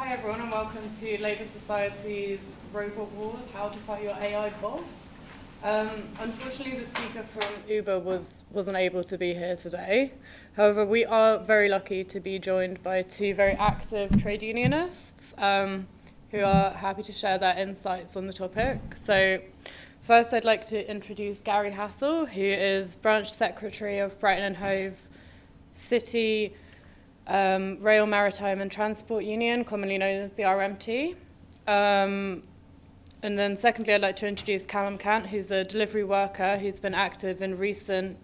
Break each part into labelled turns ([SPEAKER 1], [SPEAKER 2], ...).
[SPEAKER 1] Hi everyone and welcome to Labour Society's Robot Wars, How to Fight Your AI Boss. Unfortunately the speaker from Uber wasn't able to be here today. However, we are very lucky to be joined by two very active trade unionists who are happy to share their insights on the topic. So first I'd like to introduce Gary Hassel, who is Branch Secretary of Brighton and Hove City Rail, Maritime and Transport Union, commonly known as the RMT. And then secondly, I'd like to introduce Callum Cant, who's a delivery worker who's been active in recent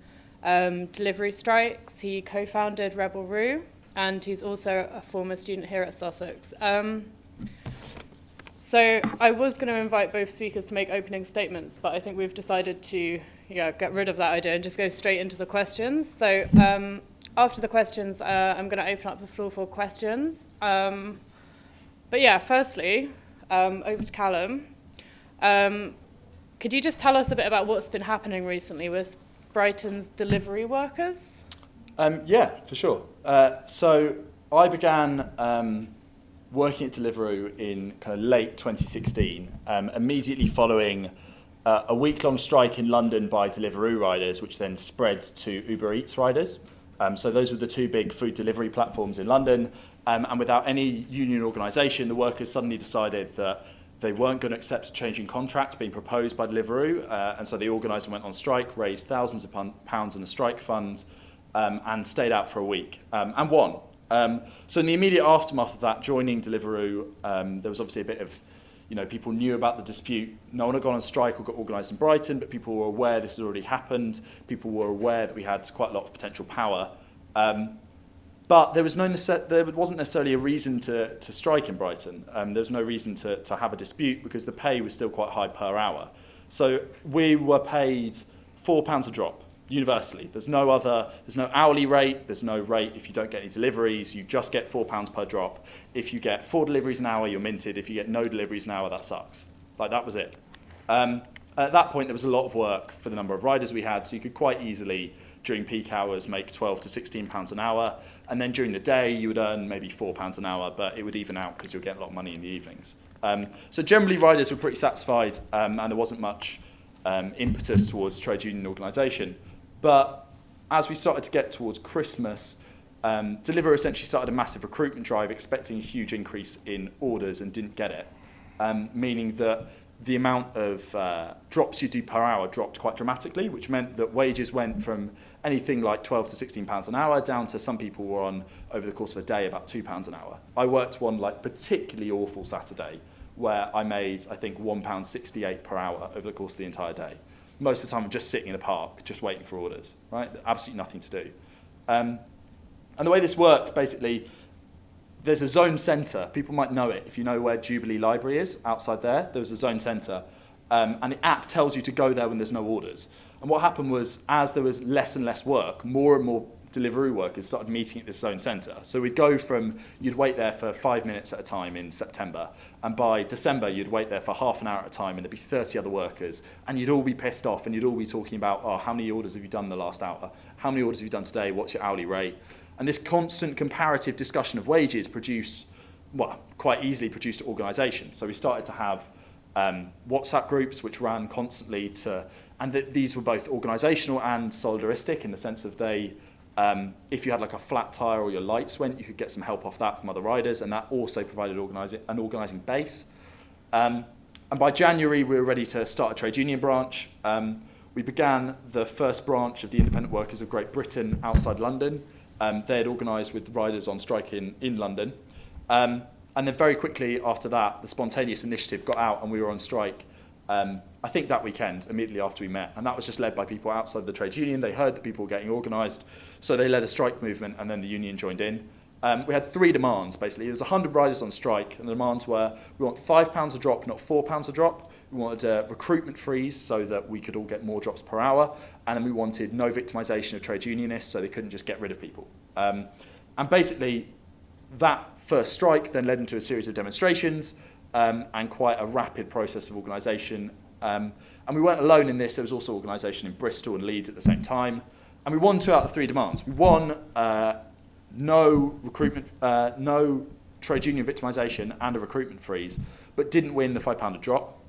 [SPEAKER 1] delivery strikes. He co-founded Rebel Roo, and he's also a former student here at Sussex. So I was going to invite both speakers to make opening statements, but I think we've decided to get rid of that idea and just go straight into the questions. So after the questions, I'm going to open up the floor for questions. But yeah, firstly, over to Callum. Could you just tell us a bit about what's been happening recently with Brighton's delivery workers?
[SPEAKER 2] Yeah, for sure. So I began working at Deliveroo in kind of late 2016, immediately following a week-long strike in London by Deliveroo riders, which then spread to Uber Eats riders. So those were the two big food delivery platforms in London. And without any union organisation, the workers suddenly decided that they weren't going to accept a change in contract being proposed by Deliveroo. And so they organised and went on strike, raised thousands of pounds in a strike fund, and stayed out for a week, and won. So in the immediate aftermath of that, joining Deliveroo, there was obviously a bit of, people knew about the dispute. No one had gone on strike or got organised in Brighton, but people were aware this had already happened. People were aware that we had quite a lot of potential power. But there wasn't necessarily a reason to strike in Brighton. There was no reason to have a dispute because the pay was still quite high per hour. So we were paid £4 a drop, universally. There's no hourly rate, there's no rate if you don't get any deliveries, you just get £4 per drop. If you get 4 deliveries an hour, you're minted. If you get no deliveries an hour, that sucks. That was it. At that point, there was a lot of work for the number of riders we had, so you could quite easily, during peak hours, make £12 to £16 an hour, and then during the day, you would earn maybe £4 an hour, but it would even out because you'll get a lot of money in the evenings. So generally, riders were pretty satisfied, and there wasn't much impetus towards trade union organisation. But as we started to get towards Christmas, Deliveroo essentially started a massive recruitment drive expecting a huge increase in orders and didn't get it, meaning that the amount of drops you do per hour dropped quite dramatically, which meant that wages went from anything like £12 to £16 an hour down to some people were on, over the course of a day, about £2 an hour. I worked one particularly awful Saturday where I made, I think, £1.68 per hour over the course of the entire day. Most of the time I'm just sitting in a park, just waiting for orders, right? Absolutely nothing to do. And the way this worked, basically, there's a zone centre. People might know it. If you know where Jubilee Library is, outside there, there's a zone centre. And the app tells you to go there when there's no orders. And what happened was, as there was less and less work, more and more Deliveroo workers started meeting at this zone centre. So we'd go from, you'd wait there for 5 minutes at a time in September, and by December you'd wait there for half an hour at a time, and there'd be 30 other workers, and you'd all be pissed off, and you'd all be talking about, oh, how many orders have you done in the last hour? How many orders have you done today? What's your hourly rate? And this constant comparative discussion of wages quite easily produced organisation. So we started to have WhatsApp groups which ran constantly and these were both organisational and solidaristic in the sense of if you had a flat tyre or your lights went, you could get some help off that from other riders, and that also provided an organising base. And by January, we were ready to start a trade union branch. We began the first branch of the Independent Workers of Great Britain outside London. They had organised with riders on strike in London. And then very quickly after that, the Spontaneous Initiative got out and we were on strike, I think that weekend, immediately after we met. And that was just led by people outside the trade union. They heard that people were getting organised, so they led a strike movement and then the union joined in. We had 3 demands, basically. There was 100 riders on strike, and the demands were, we want £5 a drop, not £4 a drop. We wanted a recruitment freeze so that we could all get more drops per hour. And then we wanted no victimisation of trade unionists, so they couldn't just get rid of people. And basically, that first strike then led into a series of demonstrations and quite a rapid process of organisation. And we weren't alone in this. There was also organisation in Bristol and Leeds at the same time. And we won 2 out of 3 demands. We won no recruitment, no trade union victimisation and a recruitment freeze, but didn't win the £5 a drop.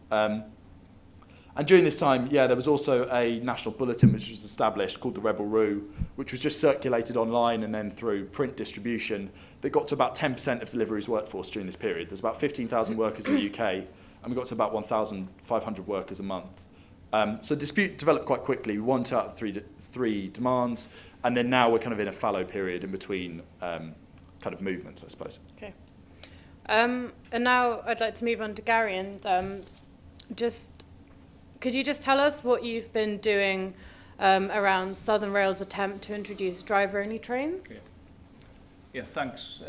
[SPEAKER 2] And during this time, there was also a national bulletin which was established called the Rebel Roo, which was just circulated online and then through print distribution that got to about 10% of Deliveroo's workforce during this period. There's about 15,000 workers in the UK, and we got to about 1,500 workers a month. So dispute developed quite quickly. We won 2 out of 3 demands, and then now we're kind of in a fallow period in between kind of movements, I suppose.
[SPEAKER 1] Okay. And now I'd like to move on to Gary, and could you just tell us what you've been doing around Southern Rail's attempt to introduce driver-only trains?
[SPEAKER 3] Yeah, thanks.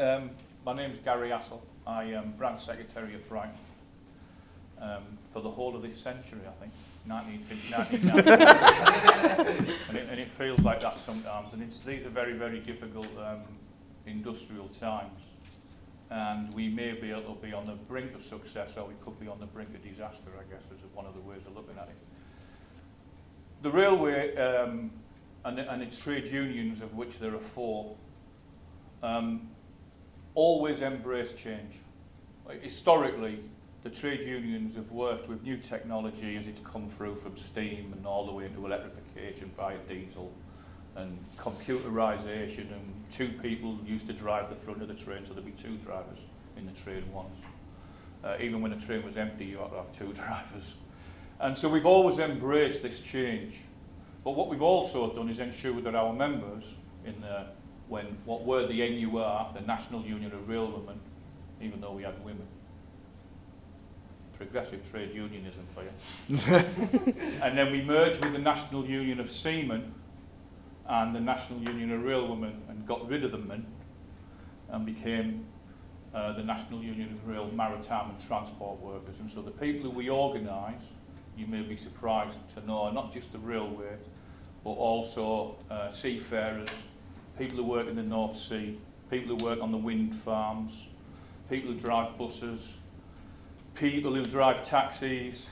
[SPEAKER 3] My name's Gary Assel. I am branch secretary of Brighton for the whole of this century, I think, 1990. and it feels like that sometimes. And these are very, very difficult industrial times. And we may be able to be on the brink of success, or we could be on the brink of disaster, I guess, is one of the ways of looking at it. The railway and its trade unions, of which there are 4, always embrace change. Historically, the trade unions have worked with new technology as it's come through from steam and all the way into electrification via diesel and computerisation, and 2 people used to drive the front of the train, so there'd be 2 drivers in the train once. Even when the train was empty, you had to have 2 drivers. And so we've always embraced this change. But what we've also done is ensure that our members, what were the NUR, the National Union of Railwomen, even though we had women, progressive trade unionism for you. And then we merged with the National Union of Seamen and the National Union of Railwomen and got rid of the men and became the National Union of Rail, Maritime and Transport Workers. And so the people who we organise, you may be surprised to know, are not just the railway, but also seafarers, people who work in the North Sea, people who work on the wind farms, people who drive buses, people who drive taxis.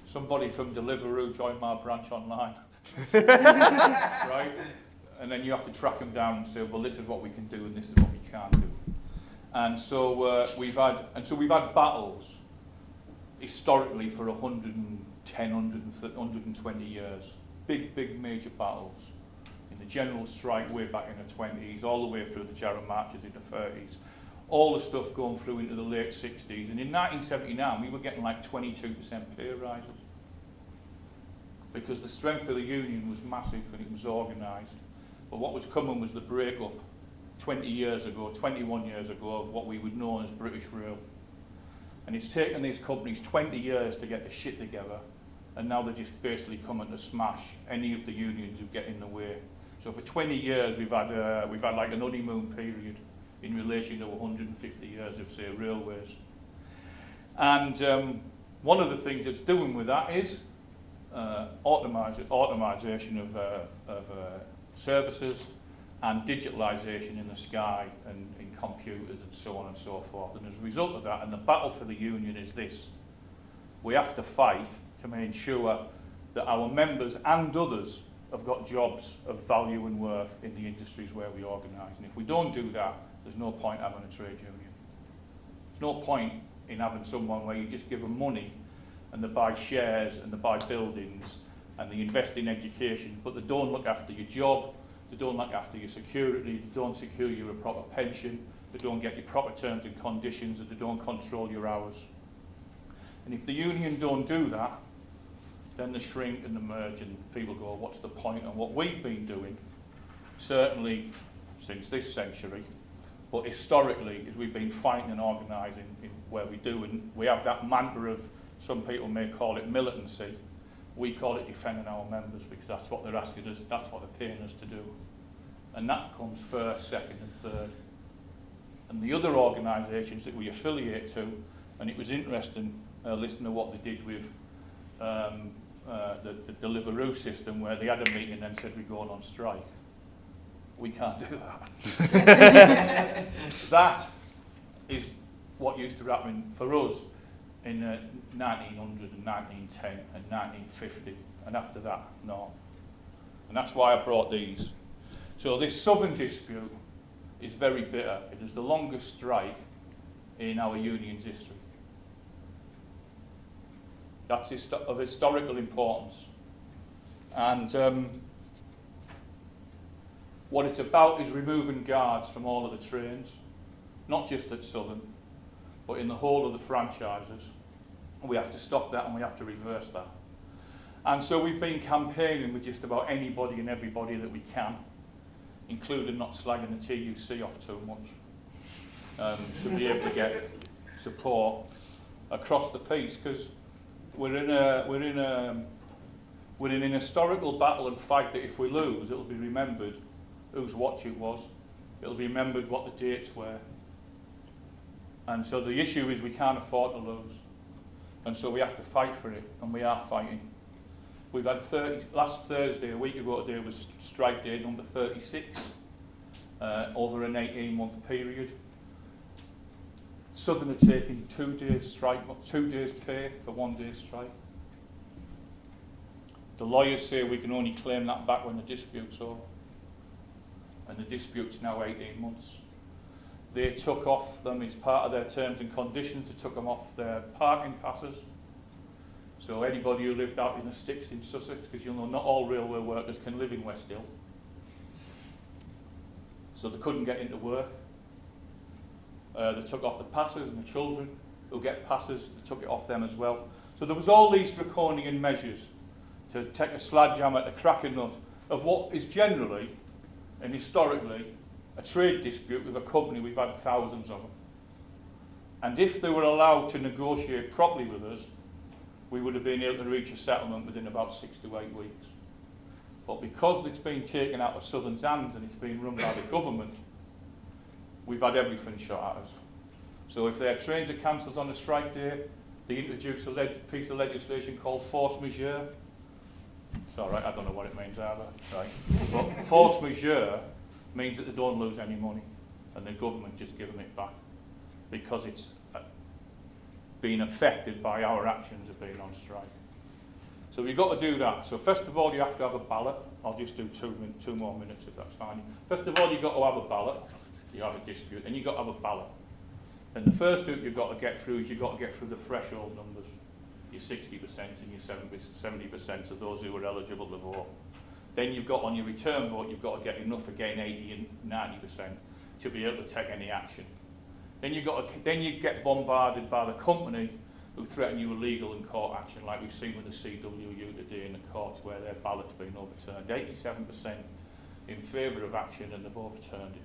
[SPEAKER 3] Somebody from Deliveroo joined my branch online. Right? And then you have to track them down and say, well, this is what we can do and this is what we can't do. And so we've had battles historically for 110, 120 years. Big major battles. In the general strike way back in the 20s, all the way through the Jarrah marches in the 30s. All the stuff going through into the late 60s. And in 1979, we were getting like 22% pay rises, because the strength of the union was massive and it was organised. But what was coming was the break-up 21 years ago, of what we would know as British Rail. And it's taken these companies 20 years to get the shit together, and now they're just basically coming to smash any of the unions who get in the way. So for 20 years we've had like an honeymoon period in relation to 150 years of, say, railways. And one of the things it's doing with that is automisation of services and digitalisation in the sky and in computers and so on and so forth. And as a result of that, and the battle for the union is this: we have to fight to make sure that our members and others have got jobs of value and worth in the industries where we organise. And if we don't do that, there's no point having a trade union. There's no point in having someone where you just give them money and they buy shares and they buy buildings and they invest in education, but they don't look after your job, they don't look after your security, they don't secure you a proper pension, they don't get you proper terms and conditions, and they don't control your hours. And if the union don't do that, then they shrink and they merge and people go, what's the point? And what we've been doing, certainly since this century, but historically, is we've been fighting and organising in where we do, and we have that mantra of, some people may call it militancy, we call it defending our members, because that's what they're asking us, that's what they're paying us to do. And that comes first, second and third. And the other organisations that we affiliate to, and it was interesting listening to what they did with the Deliveroo system, where they had a meeting and then said we're going on strike. We can't do that. That is what used to happen for us in 1900 and 1910 and 1950, and after that, no. And that's why I brought these. So this Southern dispute is very bitter. It is the longest strike in our union's history. That's of historical importance. And what it's about is removing guards from all of the trains, not just at Southern, but in the whole of the franchises. We have to stop that and we have to reverse that. And so we've been campaigning with just about anybody and everybody that we can, including not slagging the TUC off too much, to be able to get support across the piece, because we're in an historical battle and fight that if we lose, it'll be remembered whose watch it was. It'll be remembered what the dates were. And so the issue is we can't afford to lose. And so we have to fight for it, and we are fighting. We've had last Thursday, a week ago today, was strike day number 36 over an 18-month period. Southern are taking 2 days strike, 2 days pay for 1 day's strike. The lawyers say we can only claim that back when the dispute's over. And the dispute's now 18 months. They took off them as part of their terms and conditions, they took them off their parking passes. So anybody who lived out in the sticks in Sussex, because you'll know not all railway workers can live in West Hill. So they couldn't get into work. They took off the passes, and the children who get passes, they took it off them as well. So there was all these draconian measures to take a sledgehammer to crack a nut of what is generally and historically a trade dispute with a company we've had thousands of them. And if they were allowed to negotiate properly with us, we would have been able to reach a settlement within about 6 to 8 weeks. But because it's been taken out of Southern's hands and it's been run by the government, we've had everything shot at us. So if their trains are cancelled on a strike day, they introduce a piece of legislation called force majeure. It's all right, I don't know what it means either. Right. But force majeure means that they don't lose any money, and the government just give them it back because it's been affected by our actions of being on strike. So we've got to do that. So first of all, you have to have a ballot. I'll just do 2 more minutes if that's fine. First of all, you've got to have a ballot. You have a dispute, and you've got to have a ballot. And the first hoop you've got to get through is you've got to get through the threshold numbers, your 60% and your 70% of those who are eligible to vote. Then you've got on your return vote, you've got to get enough again, 80 and 90%, to be able to take any action. Then you get bombarded by the company who threaten you with legal and court action, like we've seen with the CWU today in the courts where their ballot's been overturned. 87% in favour of action, and they've overturned it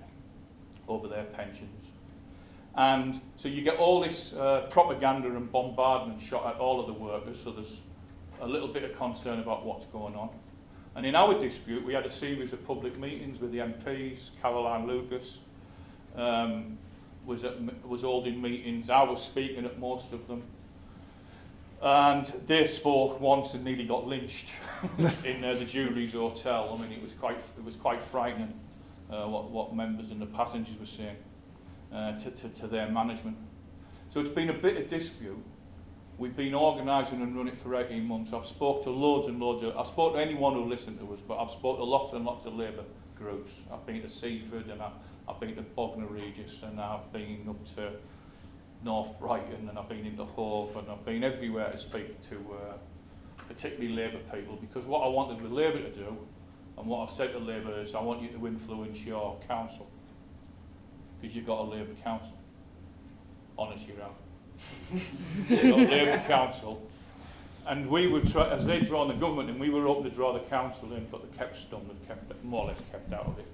[SPEAKER 3] over their pensions. And so you get all this propaganda and bombardment shot at all of the workers, so there's a little bit of concern about what's going on. And in our dispute, we had a series of public meetings with the MPs. Caroline Lucas was holding meetings. I was speaking at most of them. And they spoke once and nearly got lynched in the Jury's Hotel. I mean, it was quite frightening what members and the passengers were saying to their management. So it's been a bit of dispute. We've been organising and running it for 18 months. I've spoke to loads and loads I've spoke to anyone who listened to us, but I've spoke to lots and lots of Labour groups. I've been to Seaford, and I've been to Bognor Regis, and I've been up to North Brighton, and I've been into Hove, and I've been everywhere to speak to particularly Labour people, because what I wanted with Labour to do, and what I've said to Labour is I want you to influence your council, because you've got a Labour council. Honest you have. You've got a Labour council, and we were as they'd drawn the government in, we were hoping to draw the council in, but they kept stunned and kept more or less kept out of it.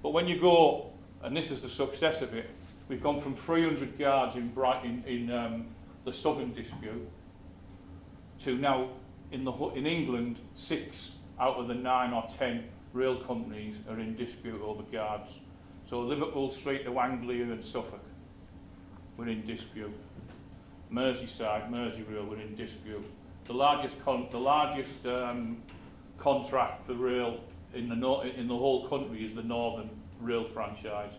[SPEAKER 3] But when you go, and this is the success of it, we've gone from 300 guards in the Southern dispute to now in England 6 out of the 9 or 10 rail companies are in dispute over guards. So Liverpool Street to Anglia and Suffolk, we're in dispute. Merseyside, Merseyrail, we're in dispute. The largest contract for rail in the whole country is the Northern Rail franchise.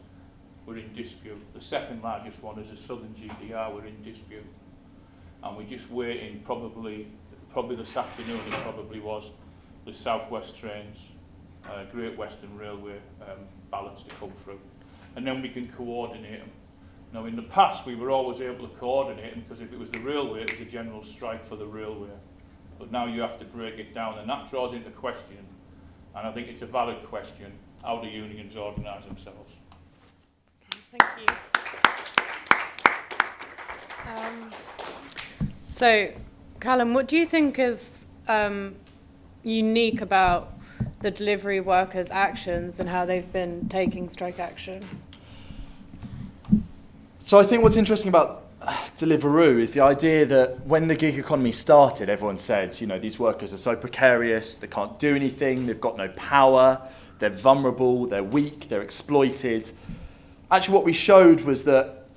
[SPEAKER 3] We're in dispute. The second largest one is the Southern GTR. We're in dispute, and we're just waiting. Probably this afternoon it probably was the South West Trains, Great Western Railway ballots to come through, and then we can coordinate them. Now, in the past, we were always able to coordinate, because if it was the railway, it was a general strike for the railway. But now you have to break it down, and that draws into question, and I think it's a valid question, how do unions organise themselves?
[SPEAKER 1] Thank you. So, Callum, what do you think is unique about the delivery workers' actions and how they've been taking strike action?
[SPEAKER 2] So I think what's interesting about Deliveroo is the idea that when the gig economy started, everyone said, you know, these workers are so precarious, they can't do anything, they've got no power, they're vulnerable, they're weak, they're exploited. Actually, what we showed was that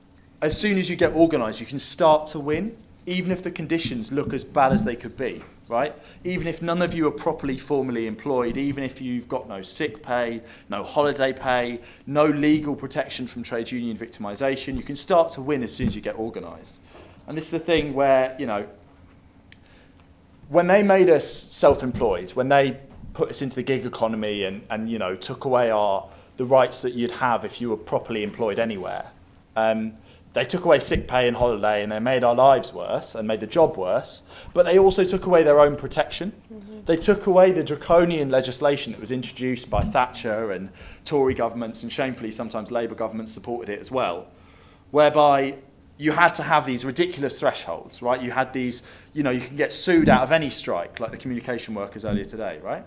[SPEAKER 2] as soon as you get organised, you can start to win, even if the conditions look as bad as they could be, right? Even if none of you are properly formally employed, even if you've got no sick pay, no holiday pay, no legal protection from trade union victimisation, you can start to win as soon as you get organised. And this is the thing where, you know, when they made us self-employed, when they put us into the gig economy and you know, took away the rights that you'd have if you were properly employed anywhere, they took away sick pay and holiday, and they made our lives worse and made the job worse, but they also took away their own protection. Mm-hmm. They took away the draconian legislation that was introduced by Thatcher and Tory governments, and shamefully sometimes Labour governments supported it as well, whereby you had to have these ridiculous thresholds, right? You had these, you know, you can get sued out of any strike, like the communication workers earlier today, right?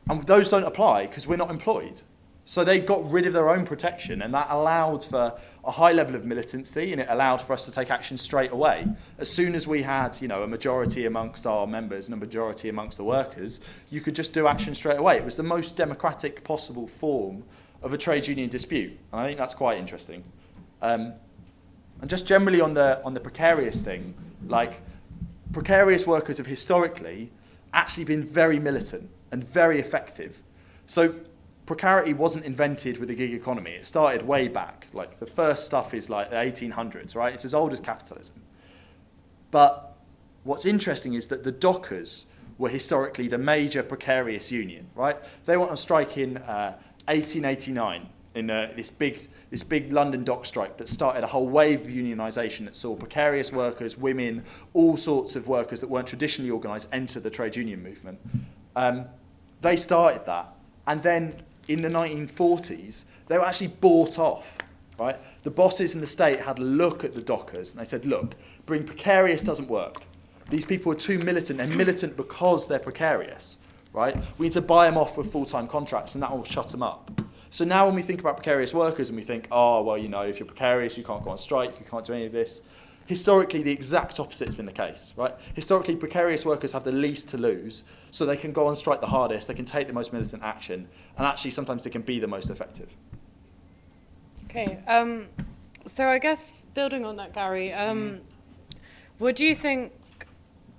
[SPEAKER 2] And those don't apply because we're not employed. So they got rid of their own protection, and that allowed for a high level of militancy, and it allowed for us to take action straight away. As soon as we had, you know, a majority amongst our members and a majority amongst the workers, you could just do action straight away. It was the most democratic possible form of a trade union dispute, and I think that's quite interesting. And just generally on the precarious thing, like, precarious workers have historically actually been very militant and very effective. So precarity wasn't invented with the gig economy. It started way back. Like, the first stuff is like the 1800s, right? It's as old as capitalism. But what's interesting is that the dockers were historically the major precarious union, right? They went on strike in 1889 in this big London dock strike that started a whole wave of unionisation that saw precarious workers, women, all sorts of workers that weren't traditionally organised enter the trade union movement. They started that, and then in the 1940s, they were actually bought off, right? The bosses in the state had a look at the dockers, and they said, look, being precarious doesn't work. These people are too militant. They're militant because they're precarious, right? We need to buy them off with full-time contracts, and that will shut them up. So now when we think about precarious workers and we think, oh, well, you know, if you're precarious, you can't go on strike, you can't do any of this. Historically, the exact opposite has been the case, right? Historically, precarious workers have the least to lose, so they can go on strike the hardest, they can take the most militant action, and actually sometimes they can be the most effective.
[SPEAKER 1] Okay, so I guess building on that, Gary, what do you think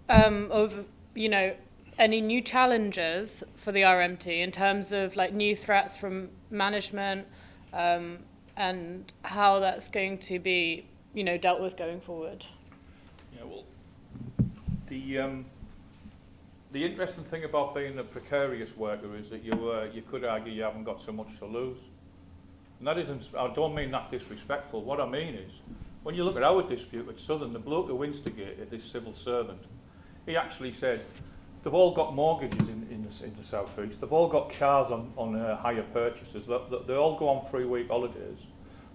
[SPEAKER 1] of, you know, any new challenges for the RMT in terms of like new threats from management, and how that's going to be, you know, dealt with going forward?
[SPEAKER 3] Yeah, well, the interesting thing about being a precarious worker is that you could argue you haven't got so much to lose. And that isn't, I don't mean that disrespectful. What I mean is, when you look at our dispute with Southern, the bloke who instigated this civil servant, he actually said, they've all got mortgages in the South East, they've all got cars on hire purchases, they all go on 3-week holidays,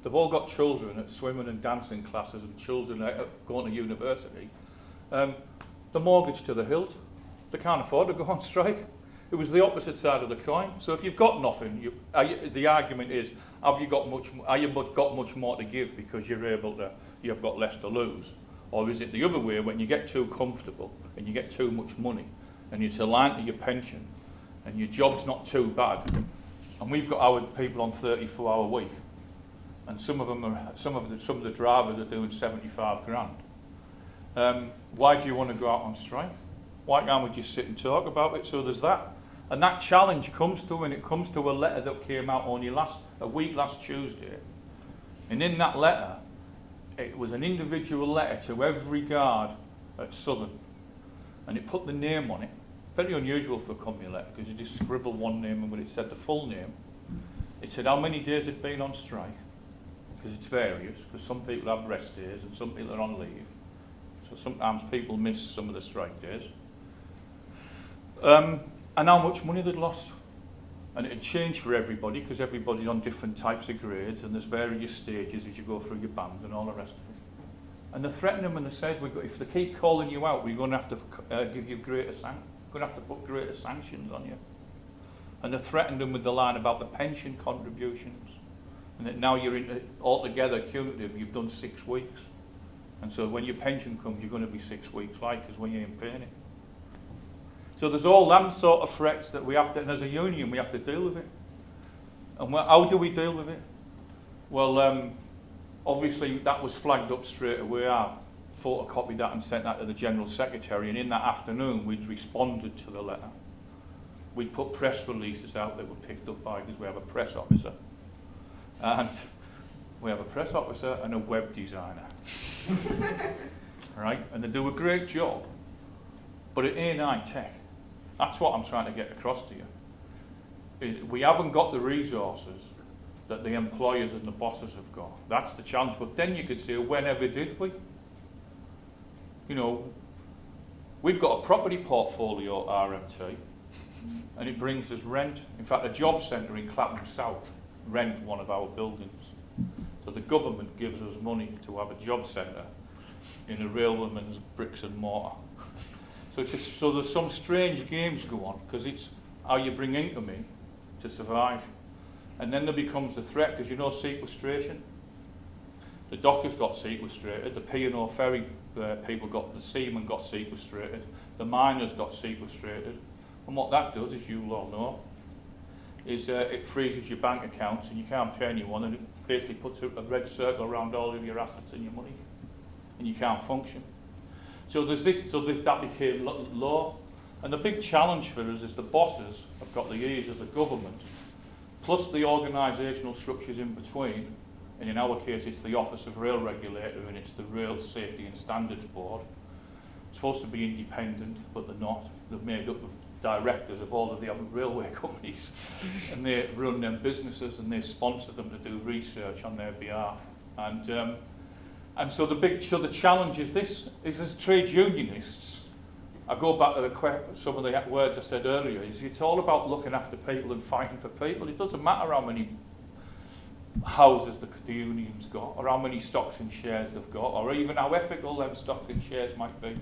[SPEAKER 3] they've all got children at swimming and dancing classes and children going to university. The mortgage to the hilt, they can't afford to go on strike. It was the opposite side of the coin. So if you've got nothing, the argument is, have you got much more to give because you've got less to lose? Or is it the other way, when you get too comfortable and you get too much money and it's aligned to your pension and your job's not too bad, and we've got our people on 34-hour week, and some of the drivers are doing 75 grand. Why do you want to go out on strike? Why can't we just sit and talk about it? So there's that. And that challenge comes to when it comes to a letter that came out only last Tuesday. And in that letter, it was an individual letter to every guard at Southern. And it put the name on it. Very unusual for a company letter, because you just scribbled one name and when it said the full name, it said how many days it'd been on strike. because it's various, because some people have rest days and some people are on leave. So sometimes people miss some of the strike days. And how much money they'd lost. And it'd change for everybody, because everybody's on different types of grades, and there's various stages as you go through your band and all the rest of it. And they threatened them and they said, if they keep calling you out, we're going to have to give you going to have to put greater sanctions on you. And they threatened them with the line about the pension contributions. And that now you're in, altogether cumulative, you've done 6 weeks. And so when your pension comes, you're going to be 6 weeks like, because when you ain't paying it. So there's all them sort of threats that we have to, and as a union, we have to deal with it. And how do we deal with it? Well, obviously that was flagged up straight away. I photocopied that and sent that to the General Secretary, and in that afternoon we'd responded to the letter. We'd put press releases out that were picked up by, because we have a press officer. And we have a press officer and a web designer. Right? And they do a great job, but it ain't high tech. That's what I'm trying to get across to you. We haven't got the resources that the employers and the bosses have got. That's the challenge. But then you could say, whenever did we? You know, we've got a property portfolio at RMT, and it brings us rent. In fact, a job centre in Clapham South rent one of our buildings. So the government gives us money to have a job centre in a railwayman's bricks and mortar. So there's some strange games go on, because it's how you bring income in to survive. And then there becomes the threat, because you know sequestration. The dockers got sequestrated, the P&O ferry people the seamen got sequestrated, the miners got sequestrated. And what that does, as you all know, is it freezes your bank accounts and you can't pay anyone, and it basically puts a red circle around all of your assets and your money, and you can't function. So that became law. And the big challenge for us is the bosses have got the ears of the government, plus the organisational structures in between. And in our case, it's the Office of Rail Regulator and it's the Rail Safety and Standards Board. It's supposed to be independent, but they're not. They're made up of directors of all of the other railway companies, and they run them businesses and they sponsor them to do research on their behalf. And so the challenge is this: is as trade unionists, I go back to some of the words I said earlier. It's all about looking after people and fighting for people. It doesn't matter how many houses the unions got, or how many stocks and shares they've got, or even how ethical them stocks and shares might be.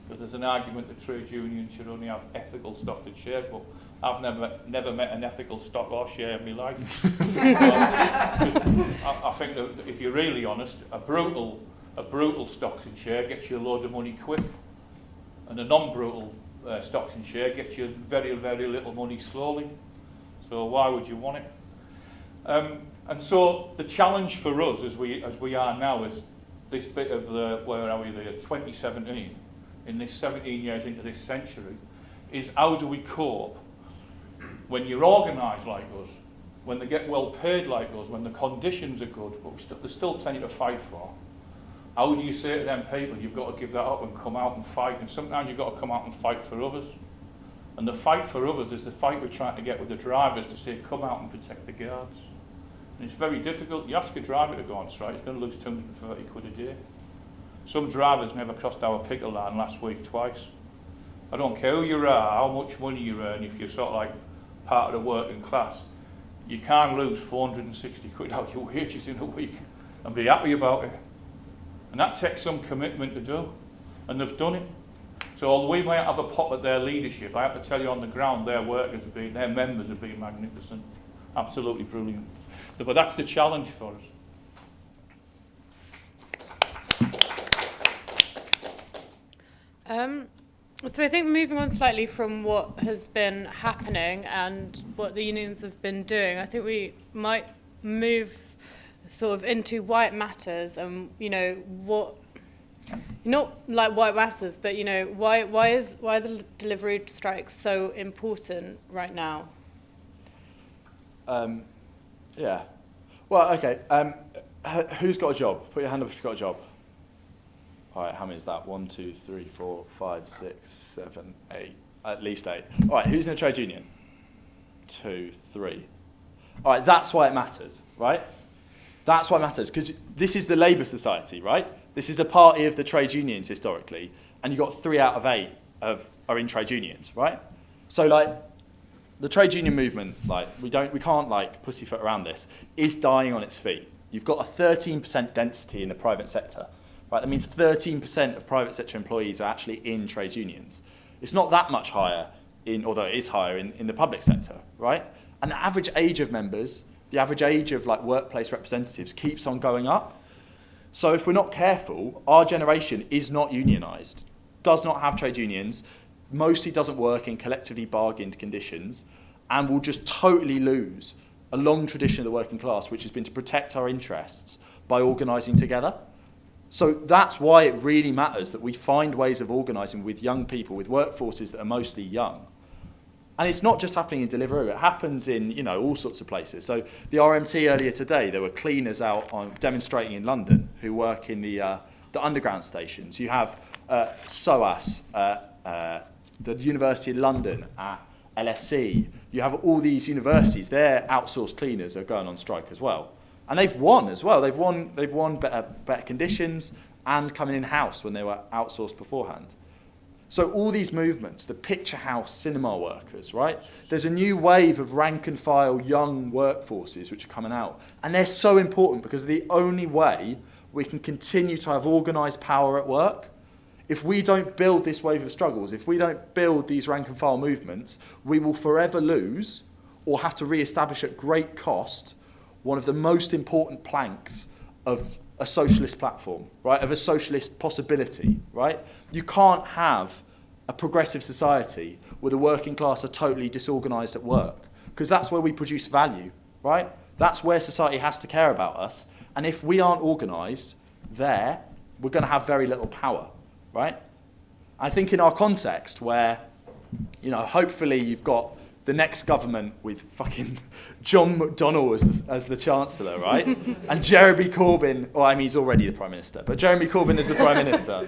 [SPEAKER 3] Because there's an argument that trade unions should only have ethical stock and shares, but I've never met an ethical stock or share in my life. I think that if you're really honest, a brutal stocks and share gets you a load of money quick, and a non-brutal stocks and share gets you very, very little money slowly. So why would you want it? And so the challenge for us as we are now is this bit of the 2017, in this 17 years into this century, is how do we cope when you're organised like us, when they get well paid like us, when the conditions are good, but there's still plenty to fight for. How do you say to them people, you've got to give that up and come out and fight? And sometimes you've got to come out and fight for others. And the fight for others is the fight we're trying to get with the drivers to say, come out and protect the guards. And it's very difficult. You ask a driver to go on strike, he's going to lose 230 quid a day. Some drivers never crossed our picket line last week twice. I don't care who you are, how much money you earn, if you're sort of like part of the working class, you can't lose 460 quid out your wages in a week and be happy about it. And that takes some commitment to do, and they've done it. So although we might have a pop at their leadership, I have to tell you on the ground, their members have been magnificent, absolutely brilliant. But that's the challenge for us.
[SPEAKER 1] So I think moving on slightly from what has been happening and what the unions have been doing, I think we might move sort of into why it matters, and what, not like why it matters, but why are the delivery strikes so important right now?
[SPEAKER 2] Yeah. Well, okay. Who's got a job? Put your hand up if you've got a job. All right, how many is that? 1, 2, 3, 4, 5, 6, 7, 8. At least 8. All right, who's in a trade union? 2, 3. All right, that's why it matters, right? That's what matters, because this is the Labour Society, right? This is the party of the trade unions historically, and you've got 3 out of 8 are in trade unions, right? So like, the trade union movement, like we can't like pussyfoot around this, is dying on its feet. You've got a 13% density in the private sector, right? That means 13% of private sector employees are actually in trade unions. It's not that much higher although it is higher in the public sector, right? And the average age of members, the average age of like workplace representatives keeps on going up. So if we're not careful, our generation is not unionised, does not have trade unions, mostly doesn't work in collectively bargained conditions, and will just totally lose a long tradition of the working class, which has been to protect our interests by organising together. So that's why it really matters that we find ways of organising with young people, with workforces that are mostly young. And it's not just happening in Deliveroo, it happens in all sorts of places. So the RMT earlier today, there were cleaners out demonstrating in London who work in the underground stations. You have SOAS, the University of London, LSE. You have all these universities, their outsourced cleaners are going on strike as well. And they've won as well. They've won better conditions and coming in-house when they were outsourced beforehand. So all these movements, the picture house cinema workers, right? There's a new wave of rank and file young workforces which are coming out. And they're so important because the only way we can continue to have organised power at work, if we don't build this wave of struggles, if we don't build these rank and file movements, we will forever lose or have to re-establish at great cost one of the most important planks of a socialist platform, right? Of a socialist possibility, right? You can't have a progressive society where the working class are totally disorganised at work, because that's where we produce value, right? That's where society has to care about us. And if we aren't organised there, we're going to have very little power, right? I think in our context where, hopefully you've got the next government with fucking John McDonnell as the Chancellor, right? And Jeremy Corbyn, he's already the Prime Minister, but Jeremy Corbyn is the Prime Minister.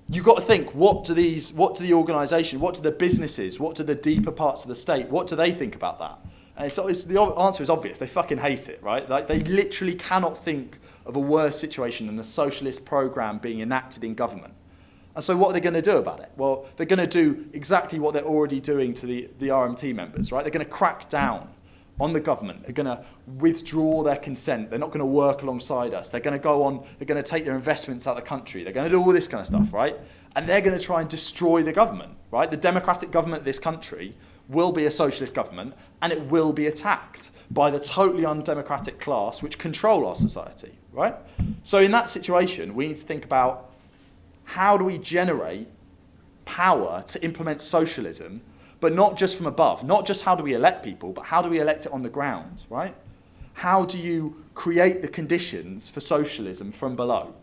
[SPEAKER 2] You've got to think, what do the organisation, what do the businesses, what do the deeper parts of the state, what do they think about that? And the answer is obvious, they fucking hate it, right? Like, they literally cannot think of a worse situation than a socialist programme being enacted in government. And so what are they going to do about it? Well, they're going to do exactly what they're already doing to the RMT members, right? They're going to crack down on the government. They're going to withdraw their consent. They're not going to work alongside us. They're going to take their investments out of the country. They're going to do all this kind of stuff, right? And they're going to try and destroy the government, right? The democratic government of this country will be a socialist government, and it will be attacked by the totally undemocratic class which control our society, right? So in that situation, we need to think about, how do we generate power to implement socialism, but not just from above? Not just how do we elect people, but how do we elect it on the ground, right? How do you create the conditions for socialism from below?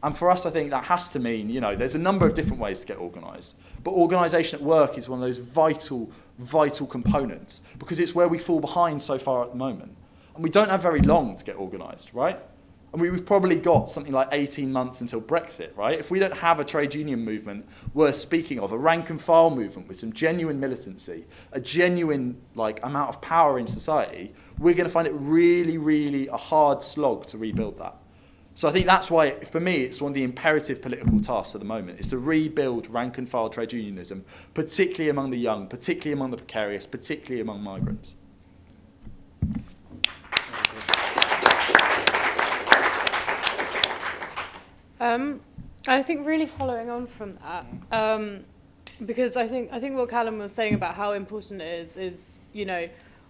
[SPEAKER 2] And for us, I think that has to mean, there's a number of different ways to get organised. But organisation at work is one of those vital, vital components, because it's where we fall behind so far at the moment. And we don't have very long to get organised, right? And we've probably got something like 18 months until Brexit, right? If we don't have a trade union movement worth speaking of, a rank and file movement with some genuine militancy, a genuine amount of power in society, we're going to find it really, really a hard slog to rebuild that. So I think that's why, for me, it's one of the imperative political tasks at the moment, is to rebuild rank and file trade unionism, particularly among the young, particularly among the precarious, particularly among migrants.
[SPEAKER 1] I think really following on from that, because I think what Callum was saying about how important it is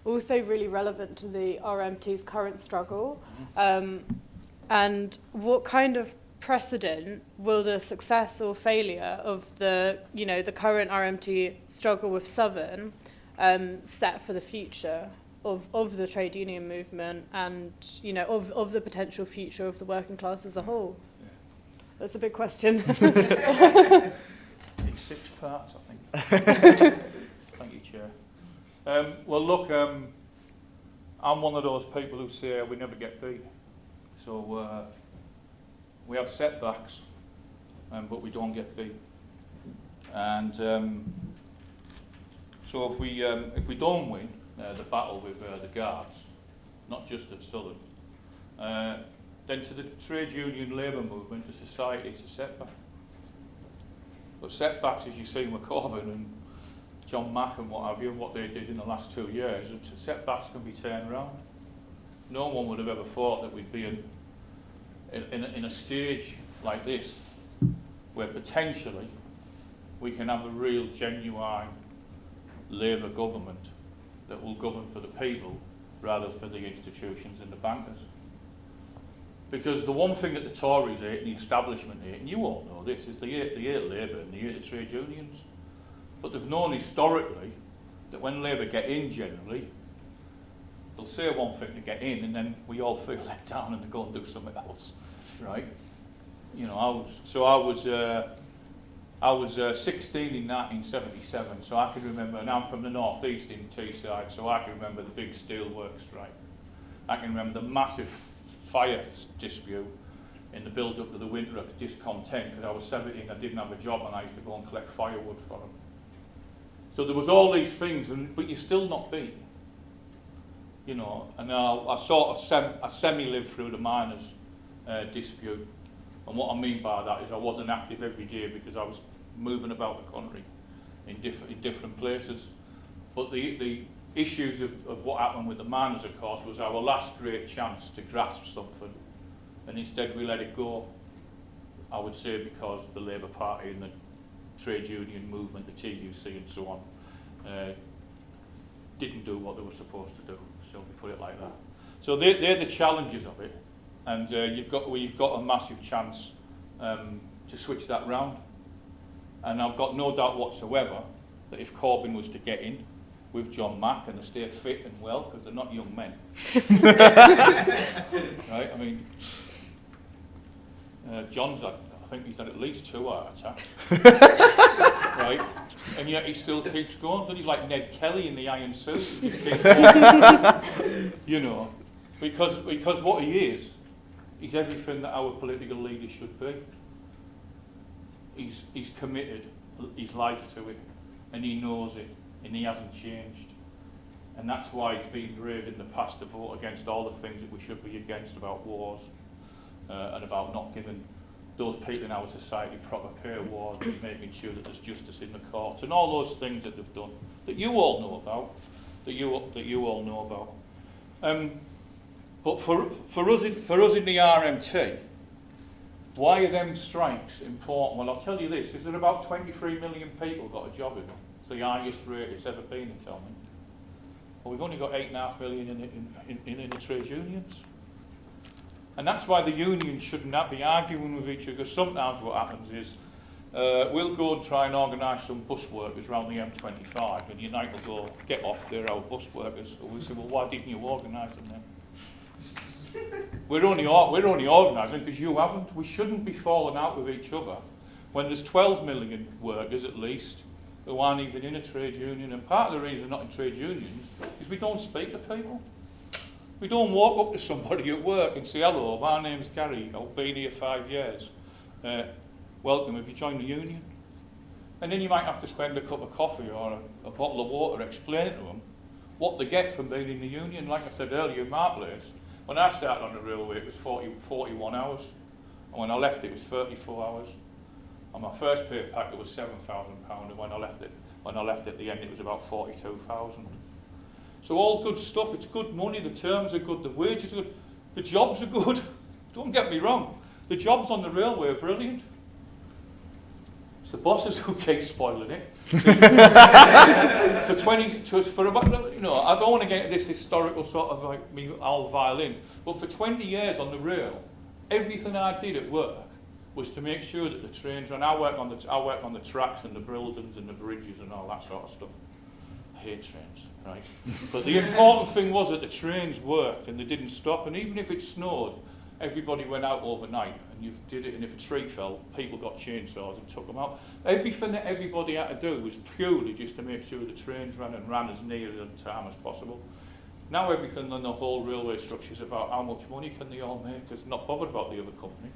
[SPEAKER 1] also really relevant to the RMT's current struggle, and what kind of precedent will the success or failure of the current RMT struggle with Southern set for the future of the trade union movement and of the potential future of the working class as a whole? That's a big question.
[SPEAKER 3] In 6 parts, I think. Thank you, Chair. Well, look, I'm one of those people who say we never get beat. So we have setbacks, but we don't get beat. And so if we don't win the battle with the guards, not just at Southern, then to the trade union labour movement, to society, it's a setback. But setbacks, as you see with Corbyn and John Mack and what have you, what they did in the last 2 years, setbacks can be turned around. No one would have ever thought that we'd be in a stage like this, where potentially we can have a real, genuine Labour government that will govern for the people rather than for the institutions and the bankers. Because the one thing that the Tories hate and the establishment hate, and you all know this, is they hate Labour and they hate the trade unions. But they've known historically that when Labour get in generally, they'll say one thing to get in and then we all feel let down and they go and do something else, right? You know, I was 16 in 1977, so I can remember, and I'm from the northeast in Teesside, so I can remember the big steelworks strike. I can remember the massive fire dispute in the build-up to the winter of discontent, because I was 17, I didn't have a job, and I used to go and collect firewood for them. So there was all these things, but you're still not beat. You know, and I sort of semi-lived through the miners' dispute. And what I mean by that is I wasn't active every day because I was moving about the country in different places. But the issues of what happened with the miners, of course, was our last great chance to grasp something. And instead we let it go, I would say, because the Labour Party and the trade union movement, the TUC and so on, didn't do what they were supposed to do, so we put it like that. So they're the challenges of it. And we've got a massive chance to switch that round. And I've got no doubt whatsoever that if Corbyn was to get in with John Mack and they stay fit and well, because they're not young men, right? I mean, John's had, I think he's had at least 2 heart attacks, right? And yet he still keeps going. But he's like Ned Kelly in the iron suit. He just keeps going, you know, because what he is everything that our political leaders should be. He's committed his life to it, and he knows it, and he hasn't changed. And that's why he's been brave in the past to vote against all the things that we should be against about wars, and about not giving those people in our society proper pay awards, and making sure that there's justice in the courts, and all those things that they've done, that you all know about, that you all know about. But for us in the RMT, why are them strikes important? Well, I'll tell you this, is there about 23 million people got a job in it? It's the highest rate it's ever been in Telman. Well, we've only got 8.5 million in the trade unions. And that's why the unions shouldn't be arguing with each other, because sometimes what happens is we'll go and try and organise some bus workers around the M25, and Unite will go, get off, they're our bus workers. So we say, well, why didn't you organise them then? We're only organising because you haven't. We shouldn't be falling out with each other when there's 12 million workers at least who aren't even in a trade union. And part of the reason they're not in trade unions is we don't speak to people. We don't walk up to somebody at work and say, hello, my name's Gary, I've been here 5 years. Welcome, have you joined the union? And then you might have to spend a cup of coffee or a bottle of water explaining to them what they get from being in the union. Like I said earlier in my place, when I started on the railway it was 41 hours, and when I left it was 34 hours. On my first pay packet was £7,000, and when I left at the end it was about 42,000. So all good stuff, it's good money, the terms are good, the wages are good, the jobs are good. Don't get me wrong, the jobs on the railway are brilliant. It's the bosses who keep spoiling it. For about, you know, I don't want to get this historical sort of like me old violin, but for 20 years on the rail, everything I did at work was to make sure that the trains ran. I work on the tracks and the buildings and the bridges and all that sort of stuff. I hate trains, right? But the important thing was that the trains worked and they didn't stop, and even if it snowed, everybody went out overnight and you did it, and if a tree fell, people got chainsaws and took them out. Everything that everybody had to do was purely just to make sure the trains ran and ran as near the time as possible. Now everything on the whole railway structure is about how much money can they all make, because they're not bothered about the other company.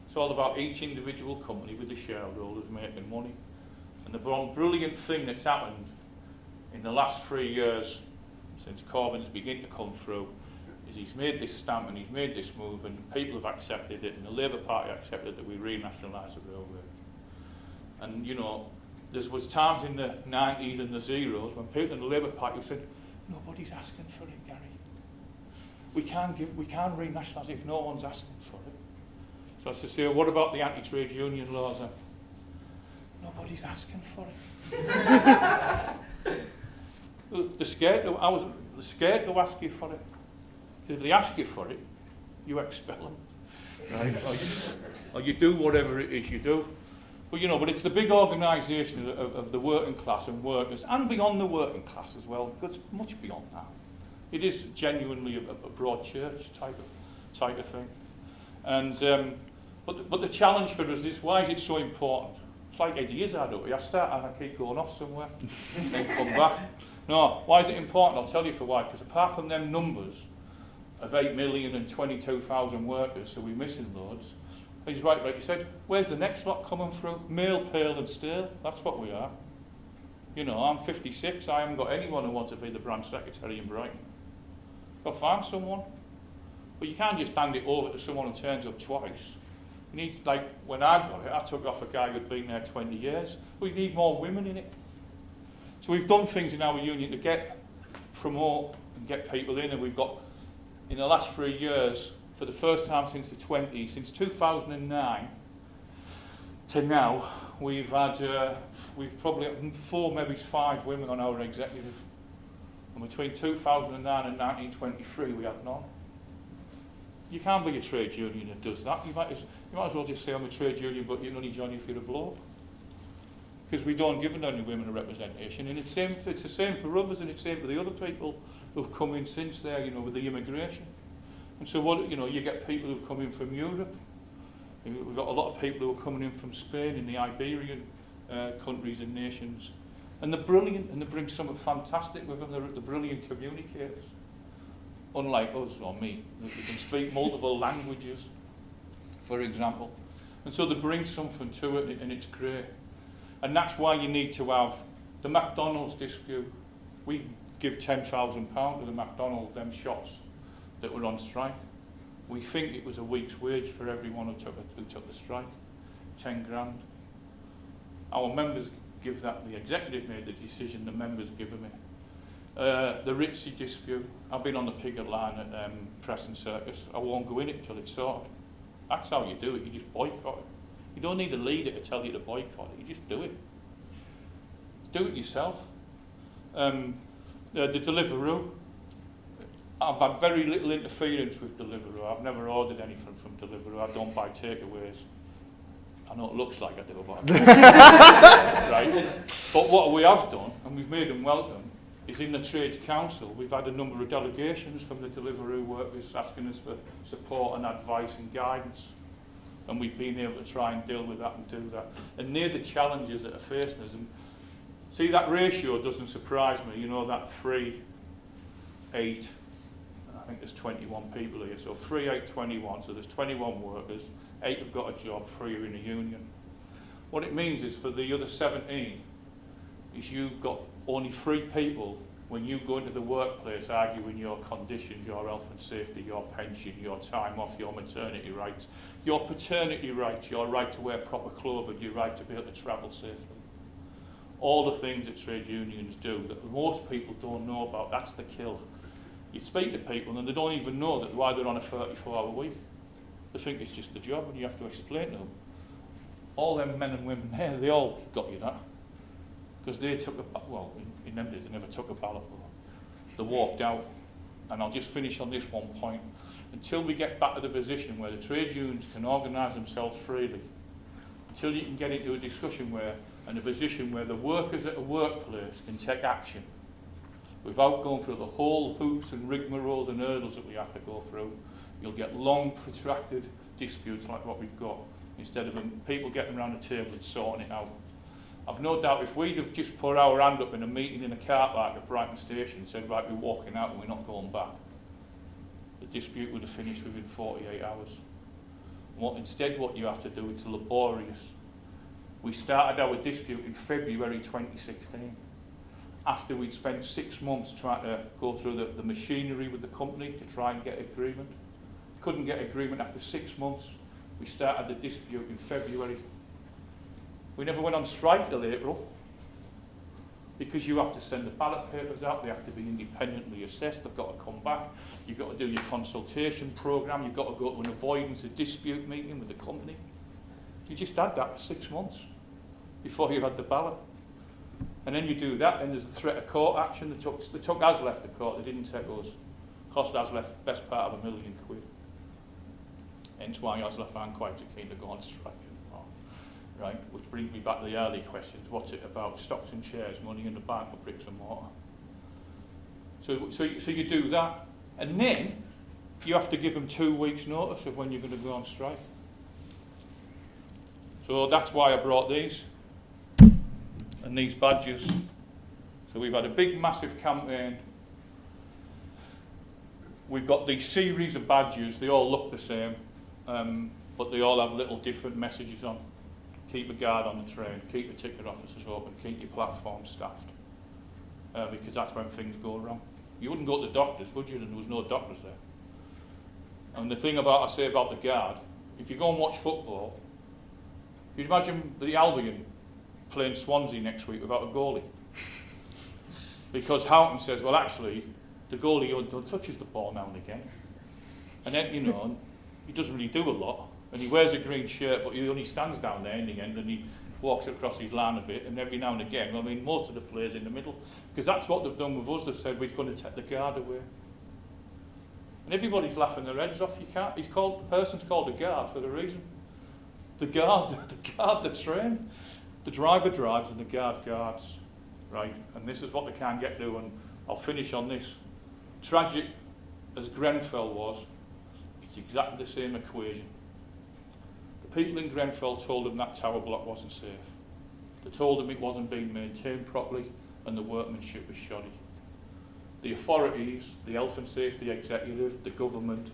[SPEAKER 3] It's all about each individual company with the shareholders making money. And the brilliant thing that's happened in the last 3 years since Corbyn's begun to come through is he's made this stamp and he's made this move, and people have accepted it, and the Labour Party accepted that we renationalise the railway. And, you know, there was times in the 90s and the zeros when people in the Labour Party said, nobody's asking for it, Gary. We can't renationalise if no one's asking for it. So I said, say, what about the anti-trade union laws then? Nobody's asking for it. They're scared to ask you for it. If they ask you for it, you expel them. Right? Or you do whatever it is you do. But you know, but it's the big organisation of the working class and workers, and beyond the working class as well, because much beyond that. It is genuinely a broad church type of thing. And but the challenge for us is, why is it so important? It's like Eddie Izzard up here. I start and I keep going off somewhere, then come back. No, why is it important? I'll tell you for why. Because apart from them numbers of 8 million and 22,000 workers, so we're missing loads. He's right, like you said, where's the next lot coming through? Male, pale and stale, that's what we are. You know, I'm 56, I haven't got anyone who wants to be the branch secretary in Brighton. I'll find someone. But you can't just hand it over to someone who turns up twice. You need, like, when I got it, I took off a guy who'd been there 20 years. We need more women in it. So we've done things in our union to promote and get people in, and we've got, in the last 3 years, for the first time since the 20s, since 2009 to now, we've probably had 4, maybe 5 women on our executive. And between 2009 and 1923, we had none. You can't be a trade union that does that. You might as well just say I'm a trade union, but you're only joining if you're a bloke. Because we don't give any women a representation, and it's the same for others, and it's the same for the other people who've come in since there, you know, with the immigration. And so what, you know, you get people who've come in from Europe. We've got a lot of people who are coming in from Spain and the Iberian countries and nations. And they're brilliant, and they bring something fantastic with them. They're brilliant communicators. Unlike us or me, they can speak multiple languages, for example. And so they bring something to it, and it's great. And that's why you need to have the McDonald's dispute. We give £10,000 to the McDonald's, them shops that were on strike. We think it was a week's wage for everyone who took the strike, 10 grand. Our members give that, the executive made the decision, the members give them it. The Ritzy dispute, I've been on the picket line at Press and Circus. I won't go in it until it's sorted. That's how you do it, you just boycott it. You don't need a leader to tell you to boycott it, you just do it. Do it yourself. The Deliveroo, I've had very little interference with Deliveroo. I've never ordered anything from Deliveroo. I don't buy takeaways. I know it looks like I do, but right. But what we have done, and we've made them welcome, is in the Trades Council, we've had a number of delegations from the Deliveroo workers asking us for support and advice and guidance. And we've been able to try and deal with that and do that. And they're the challenges that are facing us. And see, that ratio doesn't surprise me. You know, that 3, 8, I think there's 21 people here, so 3, 8, 21, so there's 21 workers, 8 have got a job, 3 are in a union. What it means is for the other 17, is you've got only 3 people when you go into the workplace arguing your conditions, your health and safety, your pension, your time off, your maternity rights, your paternity rights, your right to wear proper clothing, your right to be able to travel safely. All the things that trade unions do that most people don't know about, that's the kill. You speak to people and they don't even know that why they're on a 34-hour week. They think it's just the job, and you have to explain to them. All them men and women there, they all got you that. Because they took in them days they never took a ballot vote. They walked out. And I'll just finish on this one point. Until we get back to the position where the trade unions can organise themselves freely, until you can get into a discussion and a position where the workers at a workplace can take action without going through the whole hoops and rigmaroles and hurdles that we have to go through, you'll get long, protracted disputes like what we've got, instead of people getting around the table and sorting it out. I've no doubt if we'd have just put our hand up in a meeting in a car park at Brighton Station and said, right, we're walking out and we're not going back, the dispute would have finished within 48 hours. Instead, what you have to do, it's laborious. We started our dispute in February 2016. after we'd spent 6 months trying to go through the machinery with the company to try and get agreement. Couldn't get agreement after 6 months. We started the dispute in February. We never went on strike till April, because you have to send the ballot papers out, they have to be independently assessed, they've got to come back, you've got to do your consultation programme, you've got to go to an avoidance of dispute meeting with the company. You just had that for 6 months before you had the ballot. And then you do that, then there's the threat of court action. They took us left the court, they didn't take us. Cost us left best part of £1 million. Hence why Oslo aren't quite so keen to go on strike anymore. Right, which brings me back to the early questions. What's it about? Stocks and shares, money in the bank, or bricks and mortar? So you do that, and then you have to give them 2 weeks' notice of when you're going to go on strike. So that's why I brought these and these badges. So we've had a big, massive campaign. We've got these series of badges. They all look the same, but they all have little different messages on. Keep a guard on the train, keep your ticket offices open, keep your platform staffed, because that's when things go wrong. You wouldn't go to the doctors, would you? And there was no doctors there. And the thing I say about the guard, if you go and watch football, you'd imagine the Albion playing Swansea next week without a goalie. Because Houghton says, well, actually, the goalie touches the ball now and again. And then, you know, he doesn't really do a lot. And he wears a green shirt, but he only stands down there in the end, and he walks across his line a bit, and every now and again, I mean, most of the players in the middle, because that's what they've done with us. They've said, we're going to take the guard away. And everybody's laughing their heads off. You can't. The person's called a guard for the reason. The guard the train. The driver drives and the guard guards, right? And this is what they can't get to, and I'll finish on this. Tragic as Grenfell was, it's exactly the same equation. The people in Grenfell told them that tower block wasn't safe. They told them it wasn't being maintained properly and the workmanship was shoddy. The authorities, the Health and Safety Executive, the government,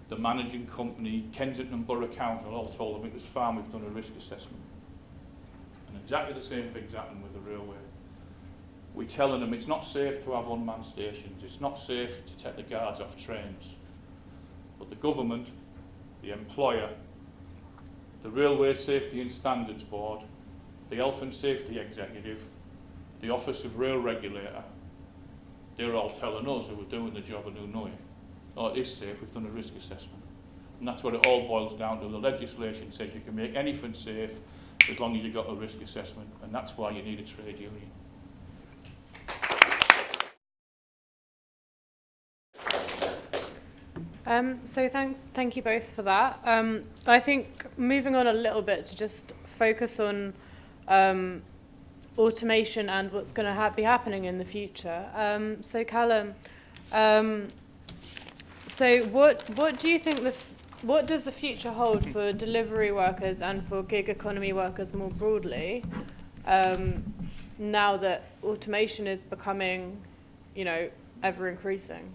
[SPEAKER 3] the managing company, Kensington Borough Council all told them it was fine, we've done a risk assessment. And exactly the same thing's happened with the railway. We're telling them it's not safe to have unmanned stations, it's not safe to take the guards off trains. But the government, the employer, the Railway Safety and Standards Board, the Health and Safety Executive, the Office of Rail Regulator, they're all telling us who are doing the job and who know it. Oh, it is safe, we've done a risk assessment. And that's what it all boils down to. The legislation says you can make anything safe as long as you've got a risk assessment, and that's why you need a trade union.
[SPEAKER 1] So thank you both for that. I think moving on a little bit to just focus on automation and what's going to be happening in the future. So Callum, so what do you think what does the future hold for delivery workers and for gig economy workers more broadly? Now that automation is becoming, ever increasing.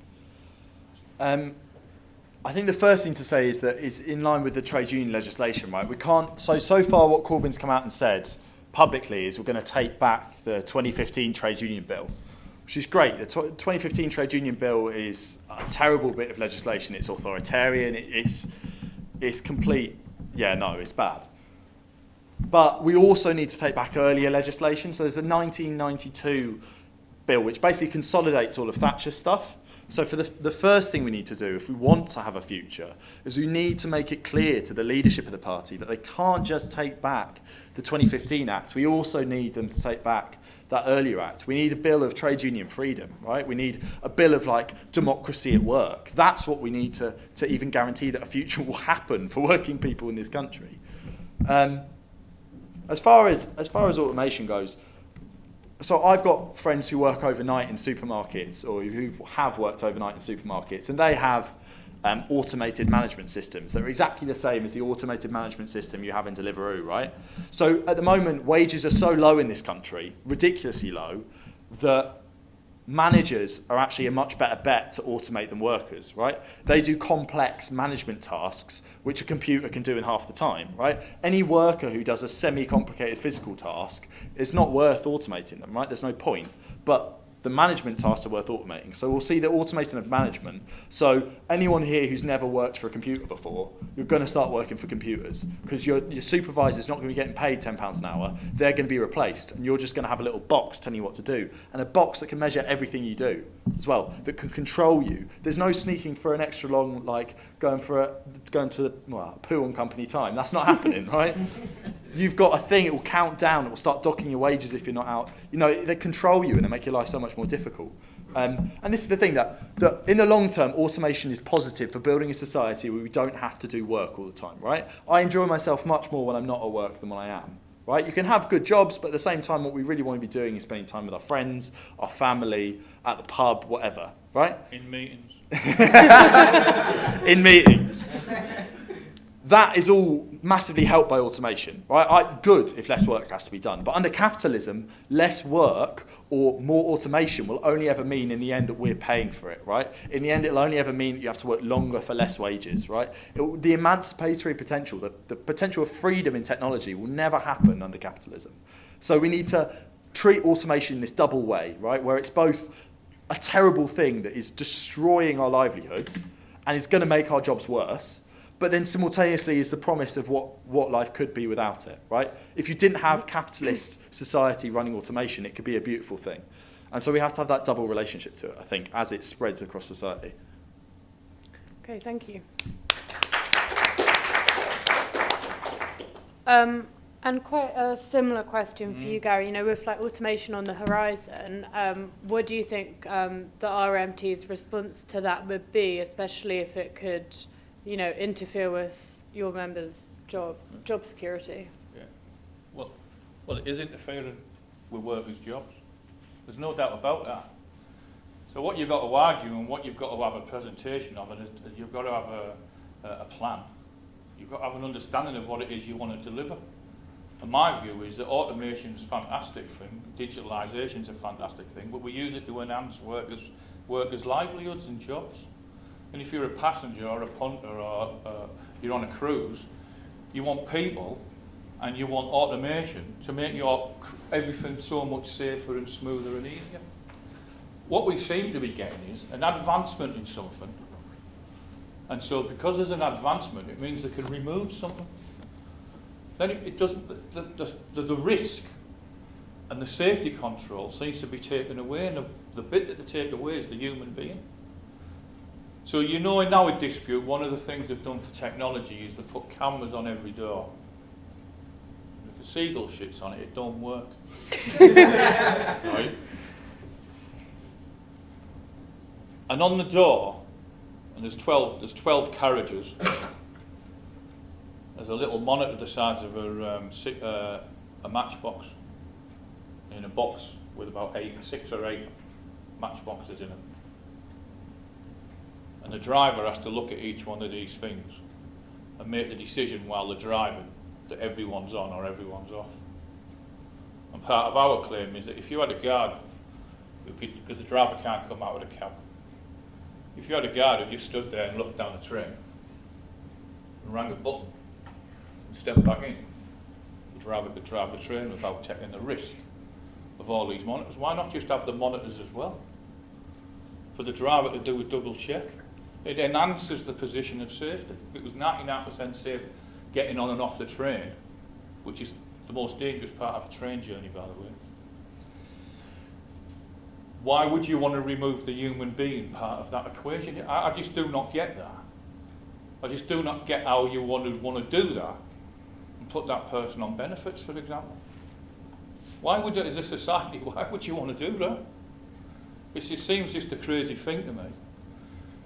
[SPEAKER 2] I think the first thing to say is that it's in line with the trade union legislation, right? We can't. So far, what Corbyn's come out and said publicly is we're going to take back the 2015 trade union bill, which is great. The 2015 trade union bill is a terrible bit of legislation. It's authoritarian. It's complete. Yeah, no, it's bad. But we also need to take back earlier legislation. So there's the 1992 bill, which basically consolidates all of Thatcher's stuff. So for the first thing we need to do, if we want to have a future, is we need to make it clear to the leadership of the party that they can't just take back the 2015 Act. We also need them to take back that earlier Act. We need a bill of trade union freedom, right? We need a bill of democracy at work. That's what we need to even guarantee that a future will happen for working people in this country. As far as automation goes, so I've got friends who work overnight in supermarkets or who have worked overnight in supermarkets, and they have automated management systems that are exactly the same as the automated management system you have in Deliveroo, right? So at the moment, wages are so low in this country, ridiculously low, that managers are actually a much better bet to automate than workers, right? They do complex management tasks, which a computer can do in half the time, right? Any worker who does a semi-complicated physical task, it's not worth automating them, right? There's no point. But the management tasks are worth automating. So we'll see the automation of management. So anyone here who's never worked for a computer before, you're going to start working for computers because your supervisor's not going to be getting paid £10 an hour. They're going to be replaced, and you're just going to have a little box telling you what to do, and a box that can measure everything you do as well, that can control you. There's no sneaking for an extra long, like going to poo on company time. That's not happening, right? You've got a thing, it will count down, it will start docking your wages if you're not out. You know, they control you and they make your life so much more difficult. And this is the thing, that in the long term, automation is positive for building a society where we don't have to do work all the time, right? I enjoy myself much more when I'm not at work than when I am, right? You can have good jobs, but at the same time, what we really want to be doing is spending time with our friends, our family, at the pub, whatever, right?
[SPEAKER 3] In meetings.
[SPEAKER 2] In meetings. That is all massively helped by automation, right? Good if less work has to be done. But under capitalism, less work or more automation will only ever mean in the end that we're paying for it, right? In the end, it'll only ever mean that you have to work longer for less wages, right? The emancipatory potential, the potential of freedom in technology will never happen under capitalism. So we need to treat automation in this double way, right? Where it's both a terrible thing that is destroying our livelihoods and is going to make our jobs worse, but then simultaneously is the promise of what life could be without it, right? If you didn't have capitalist society running automation, it could be a beautiful thing. And so we have to have that double relationship to it, I think, as it spreads across society.
[SPEAKER 1] Okay, thank you. And quite a similar question for you, Gary. You know, with like automation on the horizon, what do you think the RMT's response to that would be, especially if it could, you know, interfere with your members' job security?
[SPEAKER 3] Yeah. Well, it is interfering with workers' jobs. There's no doubt about that. So what you've got to argue and what you've got to have a presentation of it is you've got to have a plan. You've got to have an understanding of what it is you want to deliver. And my view is that automation is a fantastic thing, digitalisation is a fantastic thing, but we use it to enhance workers' livelihoods and jobs. And if you're a passenger or a punter or you're on a cruise, you want people and you want automation to make your everything so much safer and smoother and easier. What we seem to be getting is an advancement in something. And so because there's an advancement, it means they can remove something. Then it doesn't, the risk and the safety control seems to be taken away, and the bit that they take away is the human being. So you know, in our dispute, one of the things they've done for technology is they put cameras on every door. And if a seagull shits on it, it don't work. Right? And on the door, and there's 12 carriages. There's a little monitor the size of a matchbox in a box with about 6 or 8 matchboxes in it. And the driver has to look at each one of these things and make the decision while they're driving that everyone's on or everyone's off. And part of our claim is that if you had a guard, because the driver can't come out of the cab, if you had a guard who just stood there and looked down the train and rang a button and stepped back in, the driver could drive the train without taking the risk of all these monitors. Why not just have the monitors as well? For the driver to do a double check. It enhances the position of safety. It was 99% safe getting on and off the train, which is the most dangerous part of a train journey, by the way. Why would you want to remove the human being part of that equation? I just do not get that. I just do not get how you want to do that and put that person on benefits, for example. Why would, as a society, why would you want to do that? It seems just a crazy thing to me.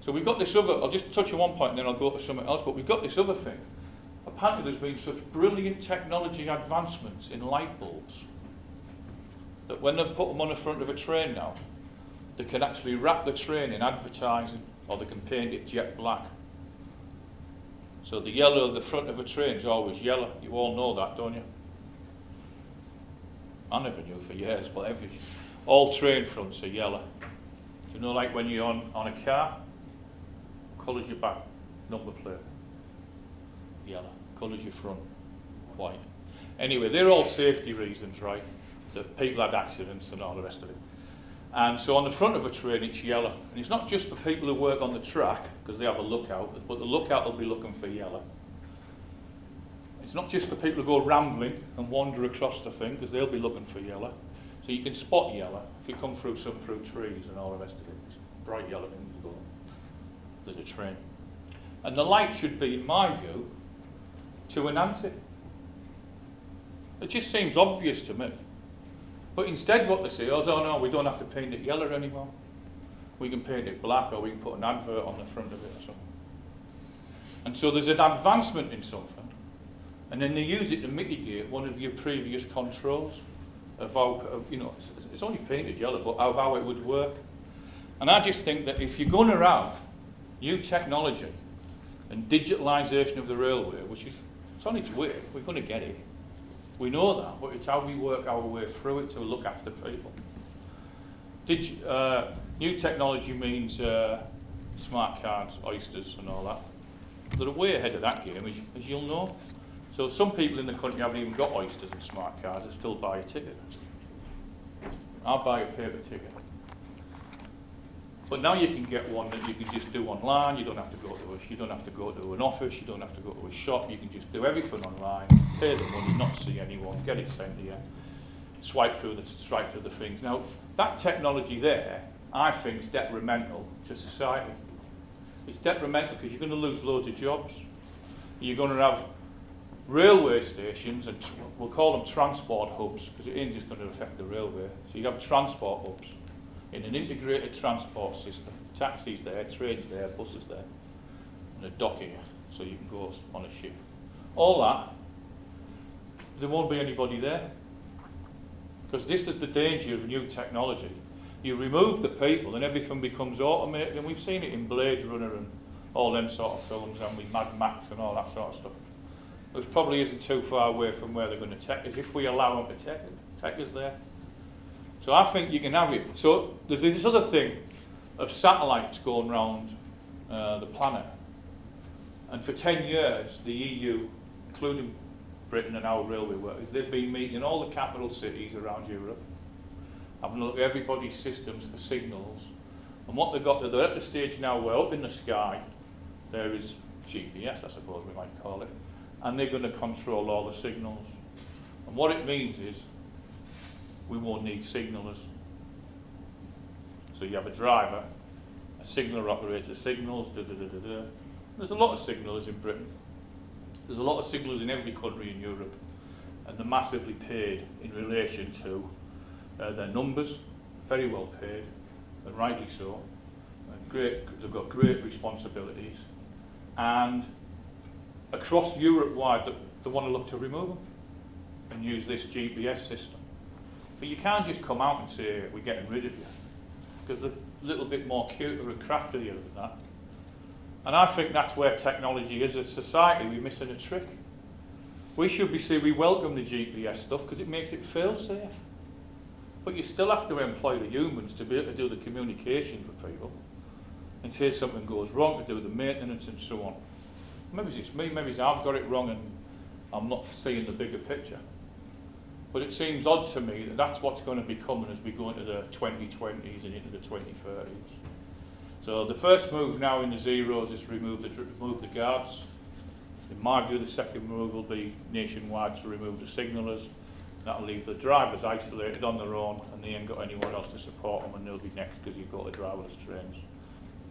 [SPEAKER 3] So we've got this other, I'll just touch on one point and then I'll go to something else, but we've got this other thing. Apparently there's been such brilliant technology advancements in light bulbs that when they put them on the front of a train now, they can actually wrap the train in advertising, or they can paint it jet black. So the yellow at the front of a train is always yellow. You all know that, don't you? I never knew for years, but all train fronts are yellow. Do you know, like when you're on a car, colours your back, number plate, yellow. Colours your front, white. Anyway, they're all safety reasons, right? That people had accidents and all the rest of it. And so on the front of a train it's yellow. And it's not just for people who work on the track, because they have a lookout, but the lookout will be looking for yellow. It's not just for people who go rambling and wander across the thing, because they'll be looking for yellow. So you can spot yellow if you come through trees and all the rest of it. It's bright yellow and you go, there's a train. And the light should be, in my view, to enhance it. It just seems obvious to me. But instead what they say is, oh no, we don't have to paint it yellow anymore. We can paint it black, or we can put an advert on the front of it or something. And so there's an advancement in something, and then they use it to mitigate one of your previous controls of how, it's only painted yellow, but of how it would work. And I just think that if you're going to have new technology and digitalisation of the railway, which is, it's on its way, we're going to get it. We know that, but it's how we work our way through it to look after people. New technology means smart cards, oysters and all that. They're way ahead of that game, as you'll know. So some people in the country haven't even got oysters and smart cards, they still buy a ticket. I'll buy a paper ticket. But now you can get one that you can just do online. You don't have to go to an office, you don't have to go to a shop, you can just do everything online, pay the money, not see anyone, get it sent to you, swipe through the things. Now, that technology there, I think, is detrimental to society. It's detrimental because you're going to lose loads of jobs. You're going to have railway stations, and we'll call them transport hubs, because it ain't just going to affect the railway. So you have transport hubs in an integrated transport system. Taxis there, trains there, buses there, and a dock here, so you can go on a ship. All that, there won't be anybody there. Because this is the danger of new technology. You remove the people and everything becomes automated, and we've seen it in Blade Runner and all them sort of films, and with Mad Max and all that sort of stuff. Which probably isn't too far away from where they're going to take us, if we allow them to take us there. So I think you can have it. So there's this other thing of satellites going around the planet. And for 10 years, the EU, including Britain and our railway workers, they've been meeting in all the capital cities around Europe, having a look at everybody's systems for signals. And what they've got, they're at the stage now where up in the sky, there is GPS, I suppose we might call it, and they're going to control all the signals. And what it means is, we won't need signallers. So you have a driver, a signaller operates the signals, There's a lot of signallers in Britain. There's a lot of signallers in every country in Europe, and they're massively paid in relation to their numbers, very well paid, and rightly so. They've got great responsibilities, and across Europe-wide, they want to look to remove them and use this GPS system. But you can't just come out and say, we're getting rid of you, because they're a little bit more cuter and craftier than that. And I think that's where technology is. As a society, we're missing a trick. We should be saying we welcome the GPS stuff because it makes it feel safe. But you still have to employ the humans to be able to do the communication for people. In case something goes wrong, to do the maintenance and so on. Maybe it's me, maybe I've got it wrong and I'm not seeing the bigger picture. But it seems odd to me that that's what's going to be coming as we go into the 2020s and into the 2030s. So the first move now in the zeros is remove the guards. In my view, the second move will be nationwide to remove the signallers. That'll leave the drivers isolated on their own, and they ain't got anyone else to support them, and they'll be next because you've got the driverless trains.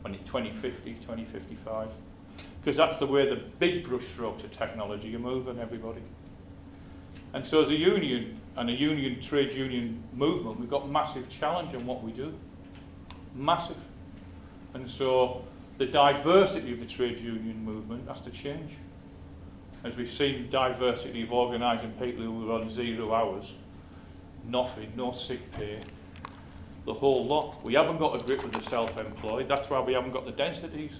[SPEAKER 3] When it's 2050, 2055. Because that's the way the big brushstrokes of technology are moving, everybody. And so as a union, and a union, trade union movement, we've got massive challenge in what we do. Massive. And so the diversity of the trade union movement has to change. As we've seen, diversity of organising people who are on 0 hours, nothing, no sick pay, the whole lot. We haven't got a grip with the self-employed. That's why we haven't got the densities.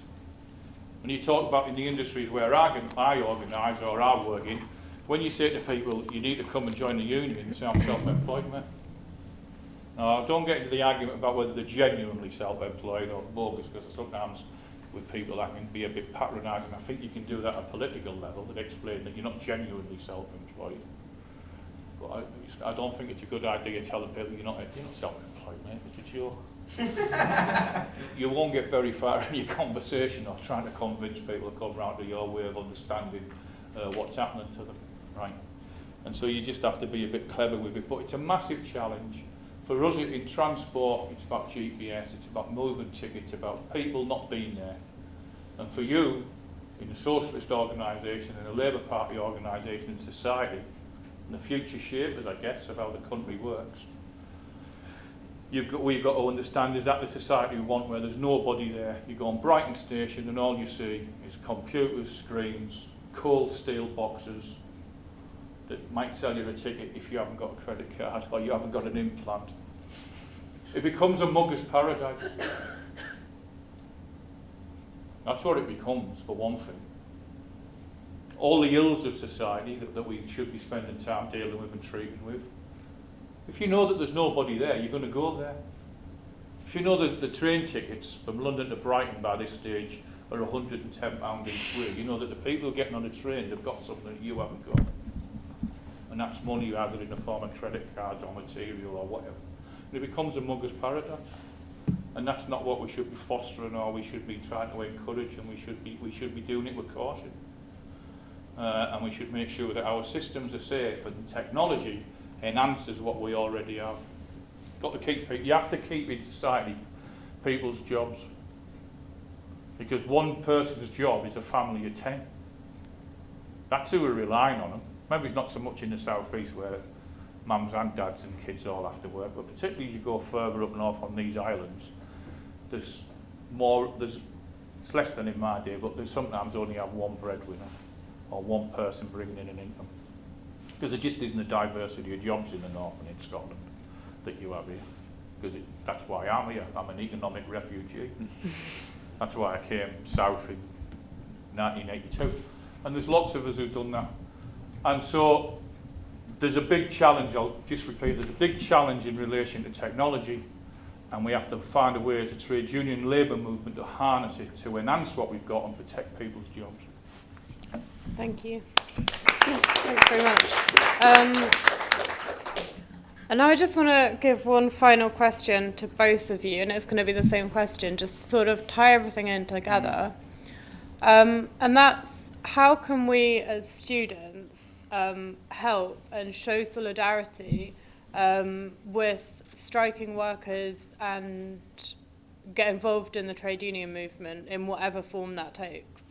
[SPEAKER 3] When you talk about in the industries where I organise or I work in, when you say to people, you need to come and join the union, they say, I'm self-employed, mate. Now, don't get into the argument about whether they're genuinely self-employed or bogus, because sometimes with people that can be a bit patronising. I think you can do that at a political level, that explain that you're not genuinely self-employed. But I don't think it's a good idea telling people you're not self-employed. sorry mate, it's a joke. You won't get very far in your conversation or trying to convince people to come round to your way of understanding what's happening to them, right? And so you just have to be a bit clever with it, but it's a massive challenge. For us in transport, it's about GPS, it's about moving tickets, about people not being there. And for you, in a socialist organisation, in a Labour Party organisation, in society, and the future shapers, I guess, of how the country works, we've got to understand, is that the society we want, where there's nobody there? You go on Brighton Station and all you see is computers, screens, cold steel boxes that might sell you a ticket if you haven't got a credit card or you haven't got an implant. It becomes a mugger's paradise. That's what it becomes, for one thing. All the ills of society that we should be spending time dealing with and treating with. If you know that there's nobody there, you're going to go there. If you know that the train tickets from London to Brighton by this stage are £110 each way, you know that the people getting on the trains have got something that you haven't got. And that's money either in the form of credit cards or material or whatever. And it becomes a mugger's paradise. And that's not what we should be fostering or we should be trying to encourage, and we should be doing it with caution. And we should make sure that our systems are safe and technology enhances what we already have. You have to keep in society people's jobs, because one person's job is a family of 10. That's who we're relying on them. Maybe it's not so much in the southeast where mums and dads and kids all have to work, but particularly as you go further up north on these islands, it's less than in my day, but there's sometimes only have one breadwinner or one person bringing in an income. Because there just isn't a diversity of jobs in the north and in Scotland that you have here. Because that's why I'm here. I'm an economic refugee. That's why I came south in 1982. And there's lots of us who've done that. And so there's a big challenge, I'll just repeat, there's a big challenge in relation to technology, and we have to find a way as a trade union labour movement to harness it, to enhance what we've got and protect people's jobs.
[SPEAKER 1] Thank you. Thanks very much. And now I just want to give one final question to both of you, and it's going to be the same question, just to sort of tie everything in together. And that's, how can we as students help and show solidarity with striking workers and get involved in the trade union movement in whatever form that takes?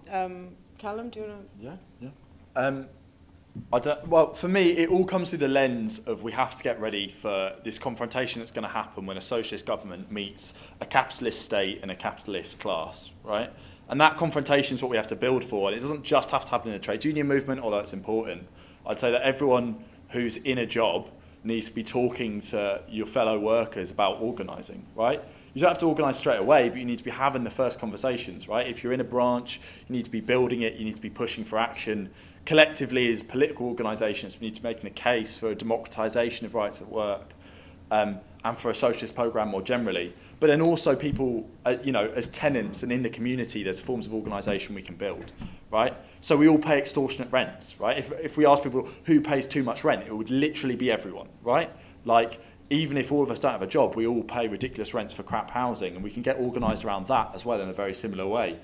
[SPEAKER 1] Callum, do you want to?
[SPEAKER 2] Yeah. Well, for me, it all comes through the lens of we have to get ready for this confrontation that's going to happen when a socialist government meets a capitalist state and a capitalist class, right? And that confrontation is what we have to build for. And it doesn't just have to happen in the trade union movement, although it's important. I'd say that everyone who's in a job needs to be talking to your fellow workers about organising, right? You don't have to organise straight away, but you need to be having the first conversations, right? If you're in a branch, you need to be building it, you need to be pushing for action. Collectively, as political organisations, we need to be making a case for a democratisation of rights at work, and for a socialist programme more generally. But then also people, as tenants and in the community, there's forms of organisation we can build, right? So we all pay extortionate rents, right? If we ask people who pays too much rent, it would literally be everyone, right? Like, even if all of us don't have a job, we all pay ridiculous rents for crap housing, and we can get organised around that as well in a very similar way.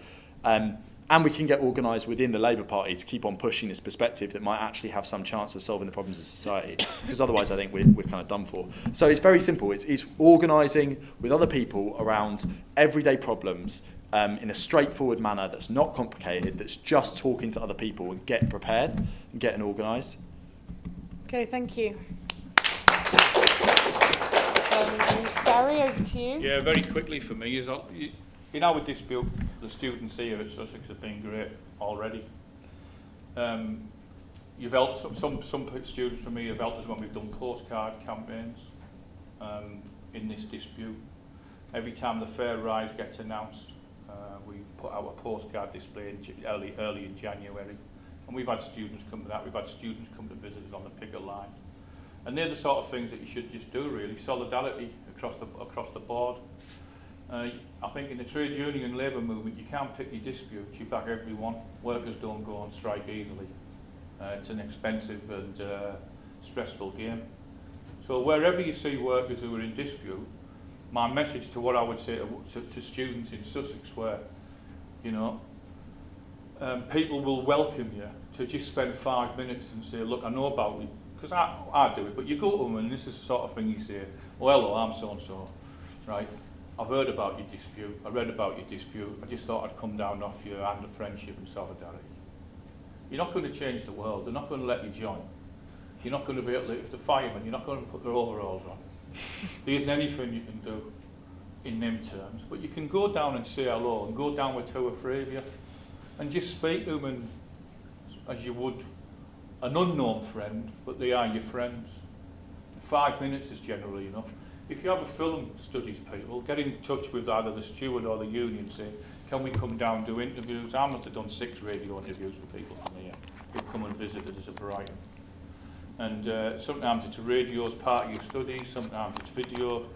[SPEAKER 2] And we can get organised within the Labour Party to keep on pushing this perspective that might actually have some chance of solving the problems of society, because otherwise I think we're kind of done for. So it's very simple. It's organising with other people around everyday problems in a straightforward manner that's not complicated, that's just talking to other people and getting prepared and getting organised.
[SPEAKER 1] Okay, thank you. Barry, over to you.
[SPEAKER 3] Yeah, very quickly for me, in our dispute, the students here at Sussex have been great already. You've helped, some students from me have helped us when we've done postcard campaigns in this dispute. Every time the fair rise gets announced, we put out a postcard display early in January. And we've had students come to that, we've had students come to visit us on the picket line. And they're the sort of things that you should just do, really. Solidarity across the board. I think in the trade union and labour movement, you can't pick your disputes, you back everyone. Workers don't go on strike easily. It's an expensive and stressful game. So wherever you see workers who are in dispute, my message to what I would say to students in Sussex, where, you know, people will welcome you to just spend 5 minutes and say, look, I know about you, because I do it, but you go to them and this is the sort of thing you say, well, hello, I'm so-and-so, right? I've heard about your dispute, I read about your dispute, I just thought I'd come down off your hand of friendship and solidarity. You're not going to change the world, they're not going to let you join. You're not going to be able to, if the firemen, you're not going to put their overalls on. There isn't anything you can do in them terms, but you can go down and say hello and go down with 2 or 3 of you and just speak to them as you would an unknown friend, but they are your friends. 5 minutes is generally enough. If you have a film studies people, get in touch with either the steward or the union, say, can we come down and do interviews? I must have done 6 radio interviews with people from here who come and visited us at Brighton. And sometimes it's a radio as part of your studies, sometimes it's video.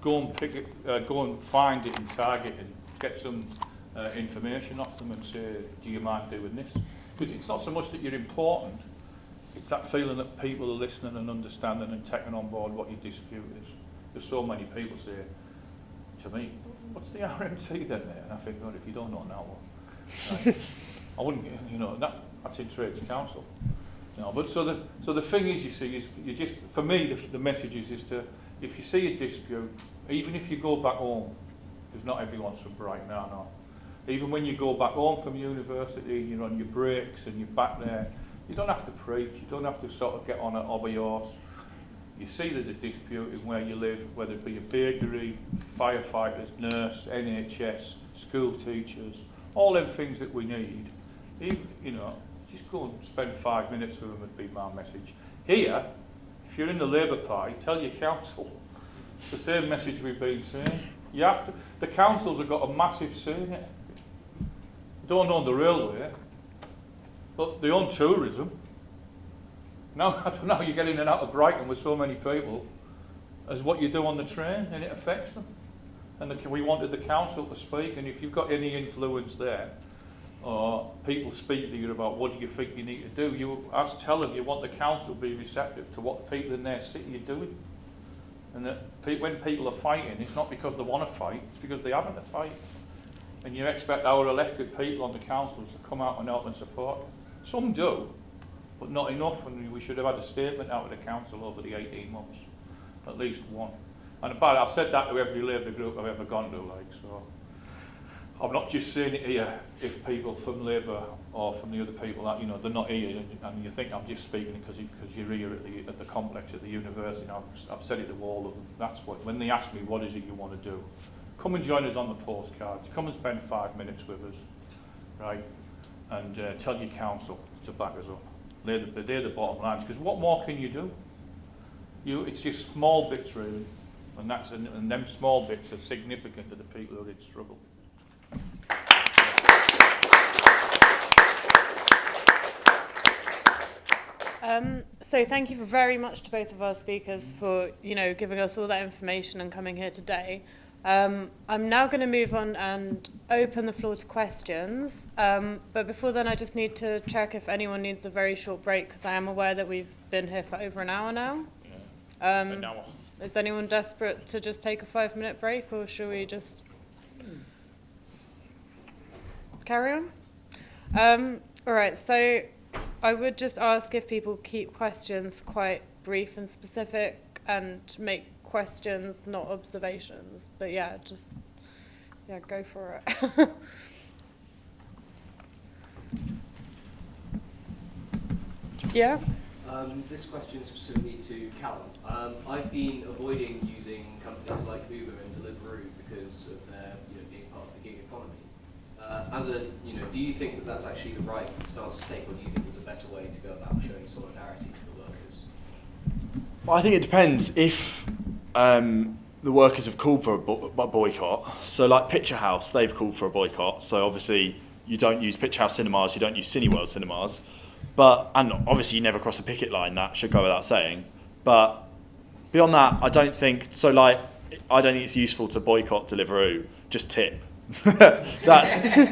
[SPEAKER 3] Go and pick it, go and find it and target and get some information off them and say, do you mind doing this? Because it's not so much that you're important, it's that feeling that people are listening and understanding and taking on board what your dispute is. There's so many people say to me, what's the RMT then, mate? And I think, God, if you don't know now, what? Right? I wouldn't, you know, that's in Trades Council. You know, but so the thing is, you see, is you just, for me, the message is to, if you see a dispute, even if you go back home, because not everyone's from Brighton, I know. Even when you go back home from university, you're on your breaks and you're back there, you don't have to preach, you don't have to sort of get on a hobby horse. You see there's a dispute in where you live, whether it be a bakery, firefighters, nurse, NHS, school teachers, all them things that we need. Even, you know, just go and spend 5 minutes with them would be my message. Here, if you're in the Labour Party, tell your council. It's the same message we've been saying. You have to, the councils have got a massive say in it. They don't own the railway, but they own tourism. Now, I don't know how you get in and out of Brighton with so many people as what you do on the train, and it affects them. And we wanted the council to speak, and if you've got any influence there, or people speak to you about what do you think you need to do, you tell them you want the council to be receptive to what the people in their city are doing. And that when people are fighting, it's not because they want to fight, it's because they're having to fight. And you expect our elected people on the councils to come out and help and support. Some do, but not enough, and we should have had a statement out of the council over the 18 months, at least one. And I've said that to every Labour group I've ever gone to, like, so. I'm not just saying it here if people from Labour or from the other people that, you know, they're not here and you think I'm just speaking because you're here at the complex at the university. Now, I've said it to all of them. That's what, when they ask me what is it you want to do, come and join us on the postcards. Come and spend 5 minutes with us, right? And tell your council to back us up. They're the bottom lines, because what more can you do? It's just small bits really, and them small bits are significant to the people who are in struggle.
[SPEAKER 1] So thank you very much to both of our speakers for, you know, giving us all that information and coming here today. I'm now going to move on and open the floor to questions. But before then, I just need to check if anyone needs a very short break, because I am aware that we've been here for over an hour now.
[SPEAKER 3] Yeah. An hour.
[SPEAKER 1] Is anyone desperate to just take a 5-minute break, or should we just carry on? All right, so I would just ask if people keep questions quite brief and specific and make questions, not observations. But yeah, just, yeah, go for it. Yeah?
[SPEAKER 4] This question is specifically to Callum. I've been avoiding using companies like Uber and Deliveroo because of their, you know, being part of the gig economy. Do you think that that's actually the right stance to take, or do you think there's a better way to go about showing solidarity to the workers?
[SPEAKER 2] Well, I think it depends if the workers have called for a boycott. So like Picture House, they've called for a boycott. So obviously you don't use Picture House cinemas, you don't use Cineworld cinemas. And obviously you never cross a picket line, that should go without saying. But beyond that, I don't think it's useful to boycott Deliveroo, just tip. That's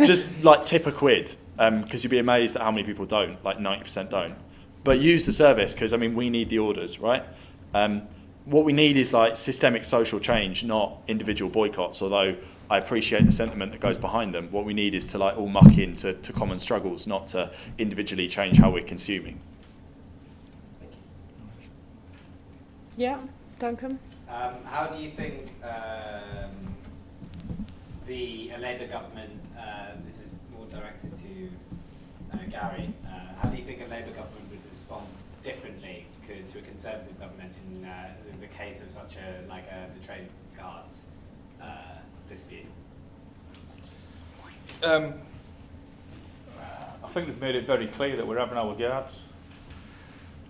[SPEAKER 2] just like tip a quid, because you'd be amazed at how many people don't, like 90% don't. But use the service, because I mean we need the orders, right? What we need is like systemic social change, not individual boycotts, although I appreciate the sentiment that goes behind them. What we need is to like all muck into common struggles, not to individually change how we're consuming.
[SPEAKER 1] Yeah, Duncan?
[SPEAKER 5] How do you think the Labour government, this is more directed to Gary, how do you think a Labour government would respond differently to a Conservative government in the case of such the trade guards dispute?
[SPEAKER 3] I think they've made it very clear that we're having our guards,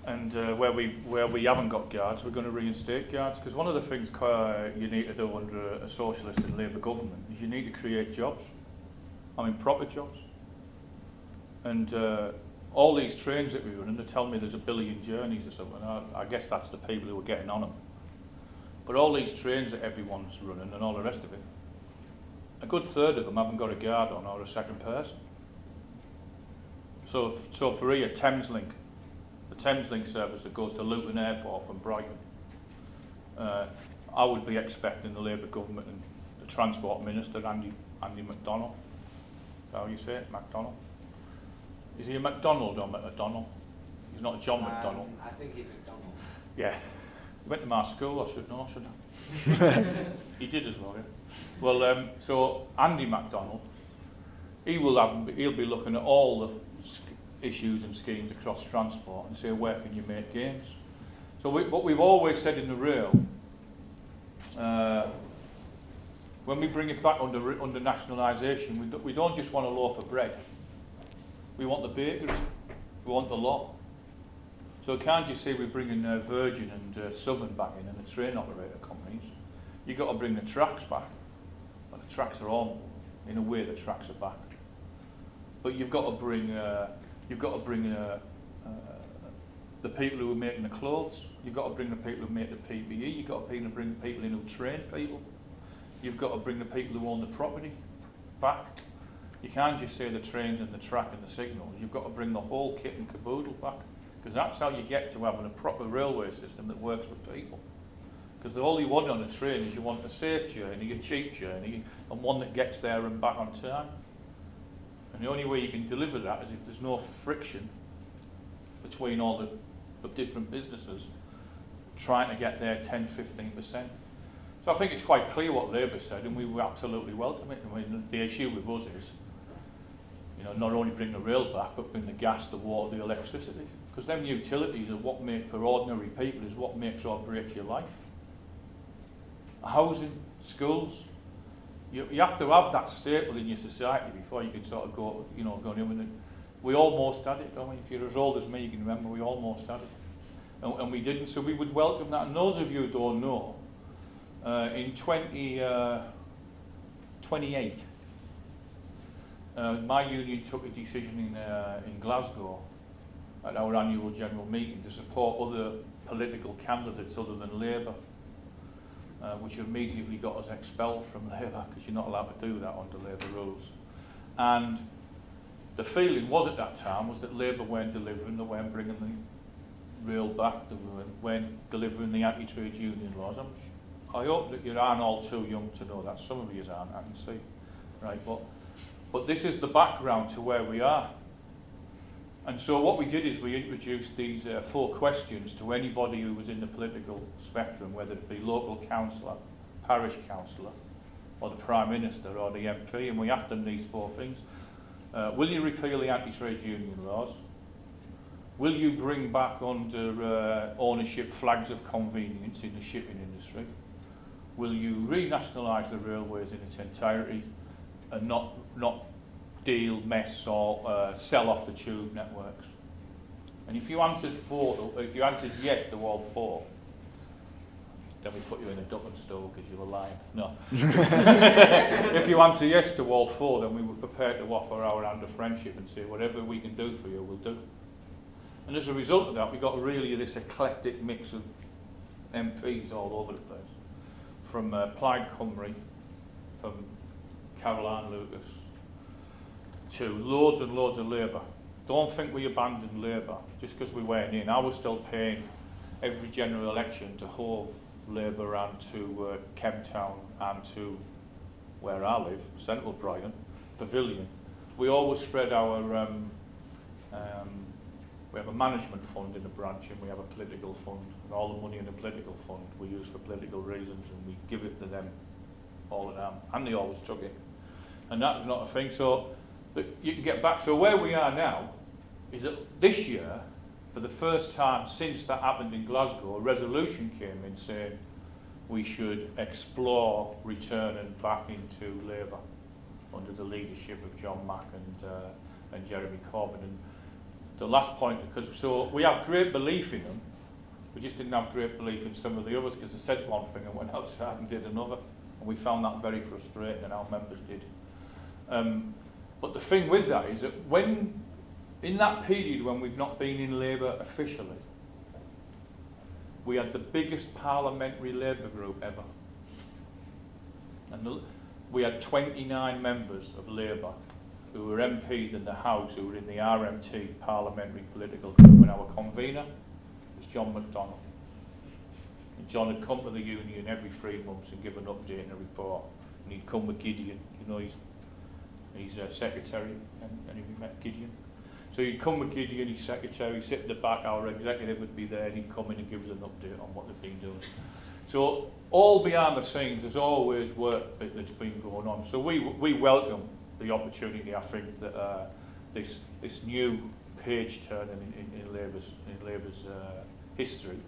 [SPEAKER 3] and where we haven't got guards, we're going to reinstate guards, because one of the things you need to do under a socialist and Labour government is you need to create jobs. I mean proper jobs. And all these trains that we run, and they tell me there's 1 billion journeys or something. I guess that's the people who are getting on them. But all these trains that everyone's running and all the rest of it, a good third of them haven't got a guard on or a second person. So for here, Thameslink, the Thameslink service that goes to Luton Airport from Brighton, I would be expecting the Labour government and the Transport Minister, Andy McDonald, is that how you say it, McDonald? Is he a McDonald or McDonald? He's not a John McDonald.
[SPEAKER 5] I think he's McDonald.
[SPEAKER 3] Yeah. He went to my school, I should know, shouldn't I? He did as well, yeah. Well, so Andy McDonald, he'll be looking at all the issues and schemes across transport and say, where can you make gains? So what we've always said in the rail, when we bring it back under nationalisation, we don't just want a loaf of bread. We want the bakery, we want the lot. So can't you say we're bringing Virgin and Southern back in and the train operator companies? You've got to bring the tracks back. Well, the tracks are on, in a way the tracks are back. But you've got to bring the people who are making the clothes. You've got to bring the people who make the PPE. You've got to bring the people in who train people. You've got to bring the people who own the property back. You can't just say the trains and the track and the signals. You've got to bring the whole kit and caboodle back, because that's how you get to having a proper railway system that works with people. Because all you want on a train is you want a safe journey, a cheap journey, and one that gets there and back on time. And the only way you can deliver that is if there's no friction between all the different businesses trying to get their 10-15%. So I think it's quite clear what Labour said, and we will absolutely welcome it. I mean, the issue with us is, not only bring the rail back, but bring the gas, the water, the electricity. Because them utilities are what make, for ordinary people, is what makes or breaks your life. Housing, schools, you have to have that staple in your society before you can sort of go in with it. We almost had it, don't we? If you're as old as me, you can remember we almost had it. And we didn't, so we would welcome that. And those of you who don't know, in 2028, my union took a decision in Glasgow at our annual general meeting to support other political candidates other than Labour, which immediately got us expelled from Labour, because you're not allowed to do that under Labour rules. And the feeling was at that time was that Labour weren't delivering, they weren't bringing the rail back, they weren't delivering the anti-trade union laws. I hope that you aren't all too young to know that. Some of you aren't, I can see. Right, but this is the background to where we are. And so what we did is we introduced these 4 questions to anybody who was in the political spectrum, whether it be local councillor, parish councillor, or the Prime Minister, or the MP, and we asked them these 4 things. Will you repeal the anti-trade union laws? Will you bring back under ownership flags of convenience in the shipping industry? Will you renationalise the railways in its entirety and not deal, mess, or sell off the tube networks? And if you answered yes to all 4, then we put you in a Dublin store because you were lying. No. If you answer yes to all 4, then we were prepared to offer our hand of friendship and say whatever we can do for you, we'll do. And as a result of that, we got really this eclectic mix of MPs all over the place. From Plaid Cymru, from Caroline Lucas, to loads and loads of Labour. Don't think we abandoned Labour just because we weren't in. I was still paying every general election to haul Labour around to Kemptown and to where I live, Central Brighton, Pavilion. We always spread our, we have a management fund in the branch and we have a political fund. And all the money in the political fund we use for political reasons and we give it to them all the time. And they always took it. And that was not a thing. So but you can get back. So where we are now is that this year, for the first time since that happened in Glasgow, a resolution came in saying we should explore returning back into Labour under the leadership of John Mack and Jeremy Corbyn. And the last point, because so we have great belief in them, we just didn't have great belief in some of the others because they said one thing and went outside and did another, and we found that very frustrating, and our members did. But the thing with that is that when, in that period when we've not been in Labour officially, we had the biggest parliamentary Labour group ever. And we had 29 members of Labour who were MPs in the House, who were in the RMT parliamentary political group, and our convener was John McDonnell. And John had come to the union every 3 months and give an update and a report. And he'd come with Gideon, you know, he's secretary, and he met Gideon. So he'd come with Gideon, his secretary, sit at the back, our executive would be there, and he'd come in and give us an update on what they've been doing. So all behind the scenes, there's always work that's been going on. So we welcome the opportunity, I think, that this new page turning in Labour's history,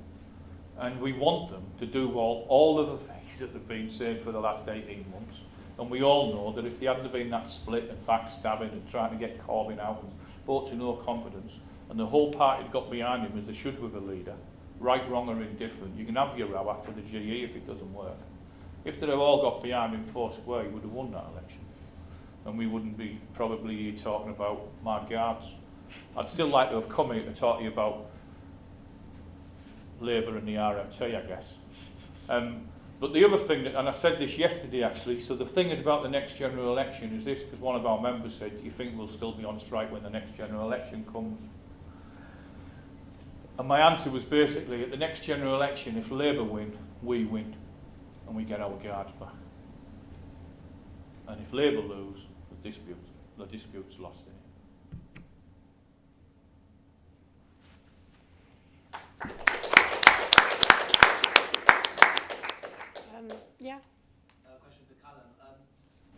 [SPEAKER 3] and we want them to do all of the things that they've been saying for the last 18 months. And we all know that if there hadn't been that split and backstabbing and trying to get Corbyn out and vote to no confidence, and the whole party had got behind him as they should with a leader, right, wrong or indifferent, you can have your row after the GE if it doesn't work. If they'd have all got behind him four square, he would have won that election. And we wouldn't be probably talking about my guards. I'd still like to have come here to talk to you about Labour and the RMT, I guess. But the other thing, and I said this yesterday actually, so the thing is about the next general election is this, because one of our members said, do you think we'll still be on strike when the next general election comes? And my answer was basically, at the next general election, if Labour win, we win, and we get our guards back. And if Labour lose, the dispute's lost in it.
[SPEAKER 1] Yeah.
[SPEAKER 6] Question for Callum.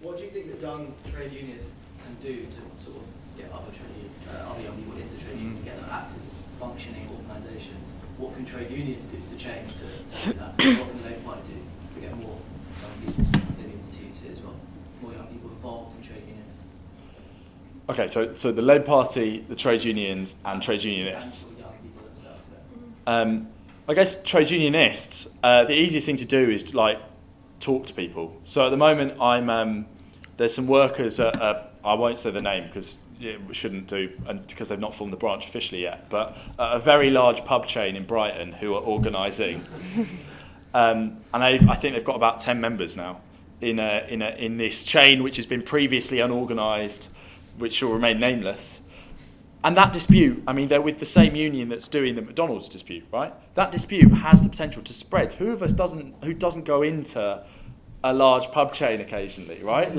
[SPEAKER 6] What do you think that young trade unions can do to sort of get other young people into trade unions and get them active, functioning organisations? What can trade unions do to change to do that? What can the Labour Party do to get more young people within the TUC as well? More young people involved in trade unions?
[SPEAKER 2] Okay, so the Labour Party, the trade unions, and trade unionists.
[SPEAKER 6] And young people themselves, yeah.
[SPEAKER 2] I guess trade unionists, the easiest thing to do is to talk to people. So at the moment, there's some workers at I won't say the name because we shouldn't do, because they've not formed the branch officially yet, but a very large pub chain in Brighton who are organising, and I think they've got about 10 members now in this chain, which has been previously unorganised, which will remain nameless. And that dispute, I mean, they're with the same union that's doing the McDonald's dispute, right? That dispute has the potential to spread. Who of us doesn't go into a large pub chain occasionally, right?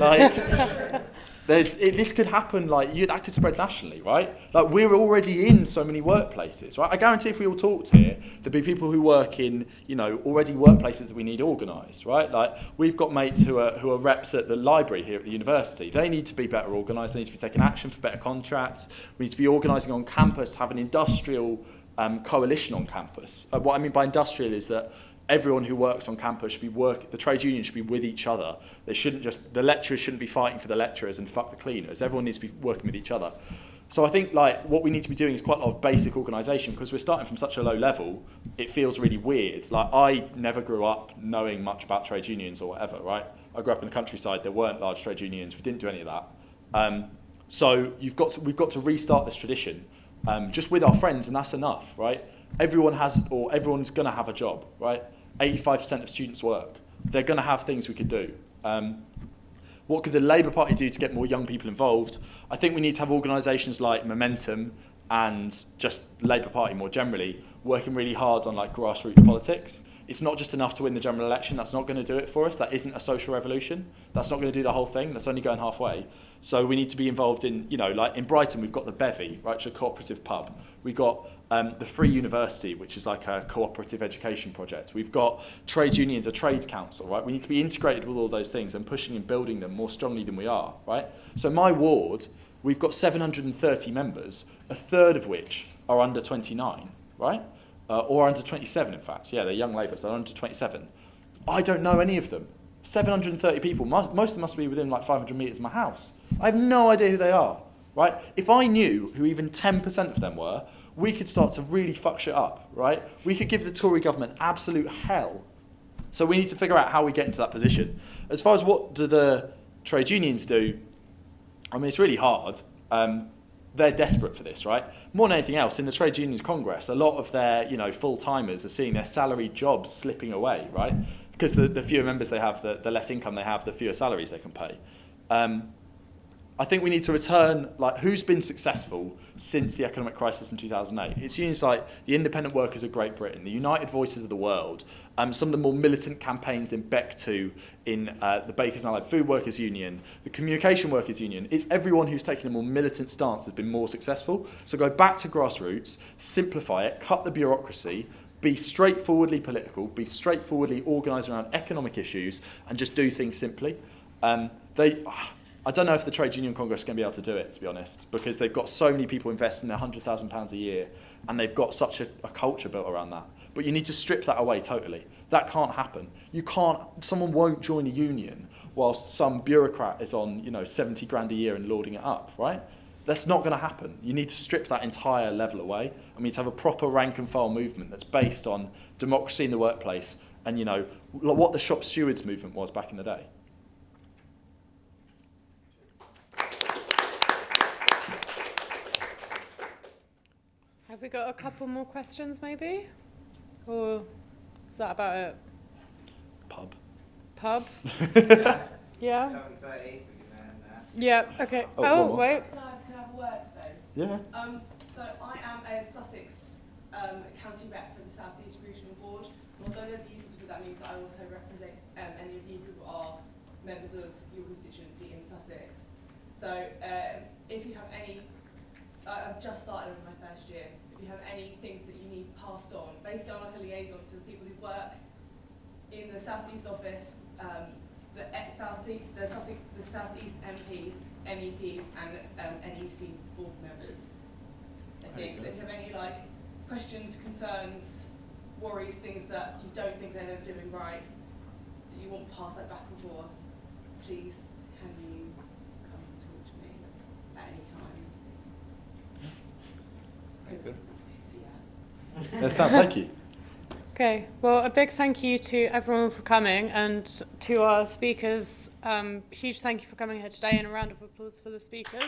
[SPEAKER 2] This could happen, that could spread nationally, right? We're already in so many workplaces, right? I guarantee if we all talked here, there'd be people who work in, already workplaces that we need organised, right? We've got mates who are reps at the library here at the university. They need to be better organised. They need to be taking action for better contracts. We need to be organising on campus to have an industrial coalition on campus. What I mean by industrial is that everyone who works on campus should be the trade union should be with each other. The lecturers shouldn't be fighting for the lecturers and fuck the cleaners. Everyone needs to be working with each other. So I think what we need to be doing is quite a lot of basic organisation, because we're starting from such a low level, it feels really weird. I never grew up knowing much about trade unions or whatever, right? I grew up in the countryside, there weren't large trade unions, we didn't do any of that. So we've got to restart this tradition, just with our friends, and that's enough, right? Everyone's going to have a job, right? 85% of students work. They're going to have things we could do. What could the Labour Party do to get more young people involved? I think we need to have organisations like Momentum and just Labour Party more generally, working really hard on like grassroots politics. It's not just enough to win the general election. That's not going to do it for us. That isn't a social revolution. That's not going to do the whole thing. That's only going halfway. So we need to be involved in, you know, like in Brighton, we've got the Bevy, right, which is a cooperative pub. We've got the Free University, which is like a cooperative education project. We've got trade unions, a trades council, right? We need to be integrated with all those things and pushing and building them more strongly than we are, right? So my ward, we've got 730 members, a third of which are under 29, right? Or under 27, in fact. Yeah, they're young Labour, so under 27. I don't know any of them. 730 people, most of them must be within like 500 metres of my house. I have no idea who they are, right? If I knew who even 10% of them were, we could start to really fuck shit up, right? We could give the Tory government absolute hell. So we need to figure out how we get into that position. As far as what do the trade unions do, I mean, it's really hard. They're desperate for this, right? More than anything else, in the Trade Unions Congress, a lot of their, you know, full-timers are seeing their salaried jobs slipping away, right? Because the fewer members they have, the less income they have, the fewer salaries they can pay. I think we need to return, like, who's been successful since the economic crisis in 2008? It's unions like the Independent Workers of Great Britain, the United Voices of the World, some of the more militant campaigns in BEC2, in the Bakers and Allied Food Workers Union, the Communication Workers Union. It's everyone who's taken a more militant stance has been more successful. So go back to grassroots, simplify it, cut the bureaucracy, be straightforwardly political, be straightforwardly organised around economic issues, and just do things simply. I don't know if the Trade Union Congress is going to be able to do it, to be honest, because they've got so many people investing their £100,000 a year, and they've got such a culture built around that. But you need to strip that away totally. That can't happen. You can't. Someone won't join a union whilst some bureaucrat is on, you know, 70 grand a year and lording it up, right? That's not going to happen. You need to strip that entire level away. I mean, to have a proper rank and file movement that's based on democracy in the workplace and, you know, what the shop stewards movement was back in the day.
[SPEAKER 1] Have we got a couple more questions, maybe? Or is that about it?
[SPEAKER 2] Pub.
[SPEAKER 1] Pub? Yeah?
[SPEAKER 5] 7:30, we can end there.
[SPEAKER 1] Yeah, okay.
[SPEAKER 2] Oh,
[SPEAKER 1] Oh,
[SPEAKER 2] one more.
[SPEAKER 1] wait.
[SPEAKER 7] Can I have a word though?
[SPEAKER 2] Yeah.
[SPEAKER 7] So I am a Sussex county rep for the South East Regional Board. And although there's youth officer, that means that I also represent any of you who are members of your constituency in Sussex. So if you have any, I've just started on my first year. If you have any things that you need passed on, basically I'm like a liaison to the people who work in the South East office, the South East MPs, MEPs, and NEC board members. I think. So if you have any like questions, concerns, worries, things that you don't think they're doing right, that you want to pass that back and forth, please can you come and talk to me at any time? 'Cause, yeah.
[SPEAKER 2] Sam, thank you.
[SPEAKER 1] Okay, well, a big thank you to everyone for coming, and to our speakers, huge thank you for coming here today, and a round of applause for the speakers.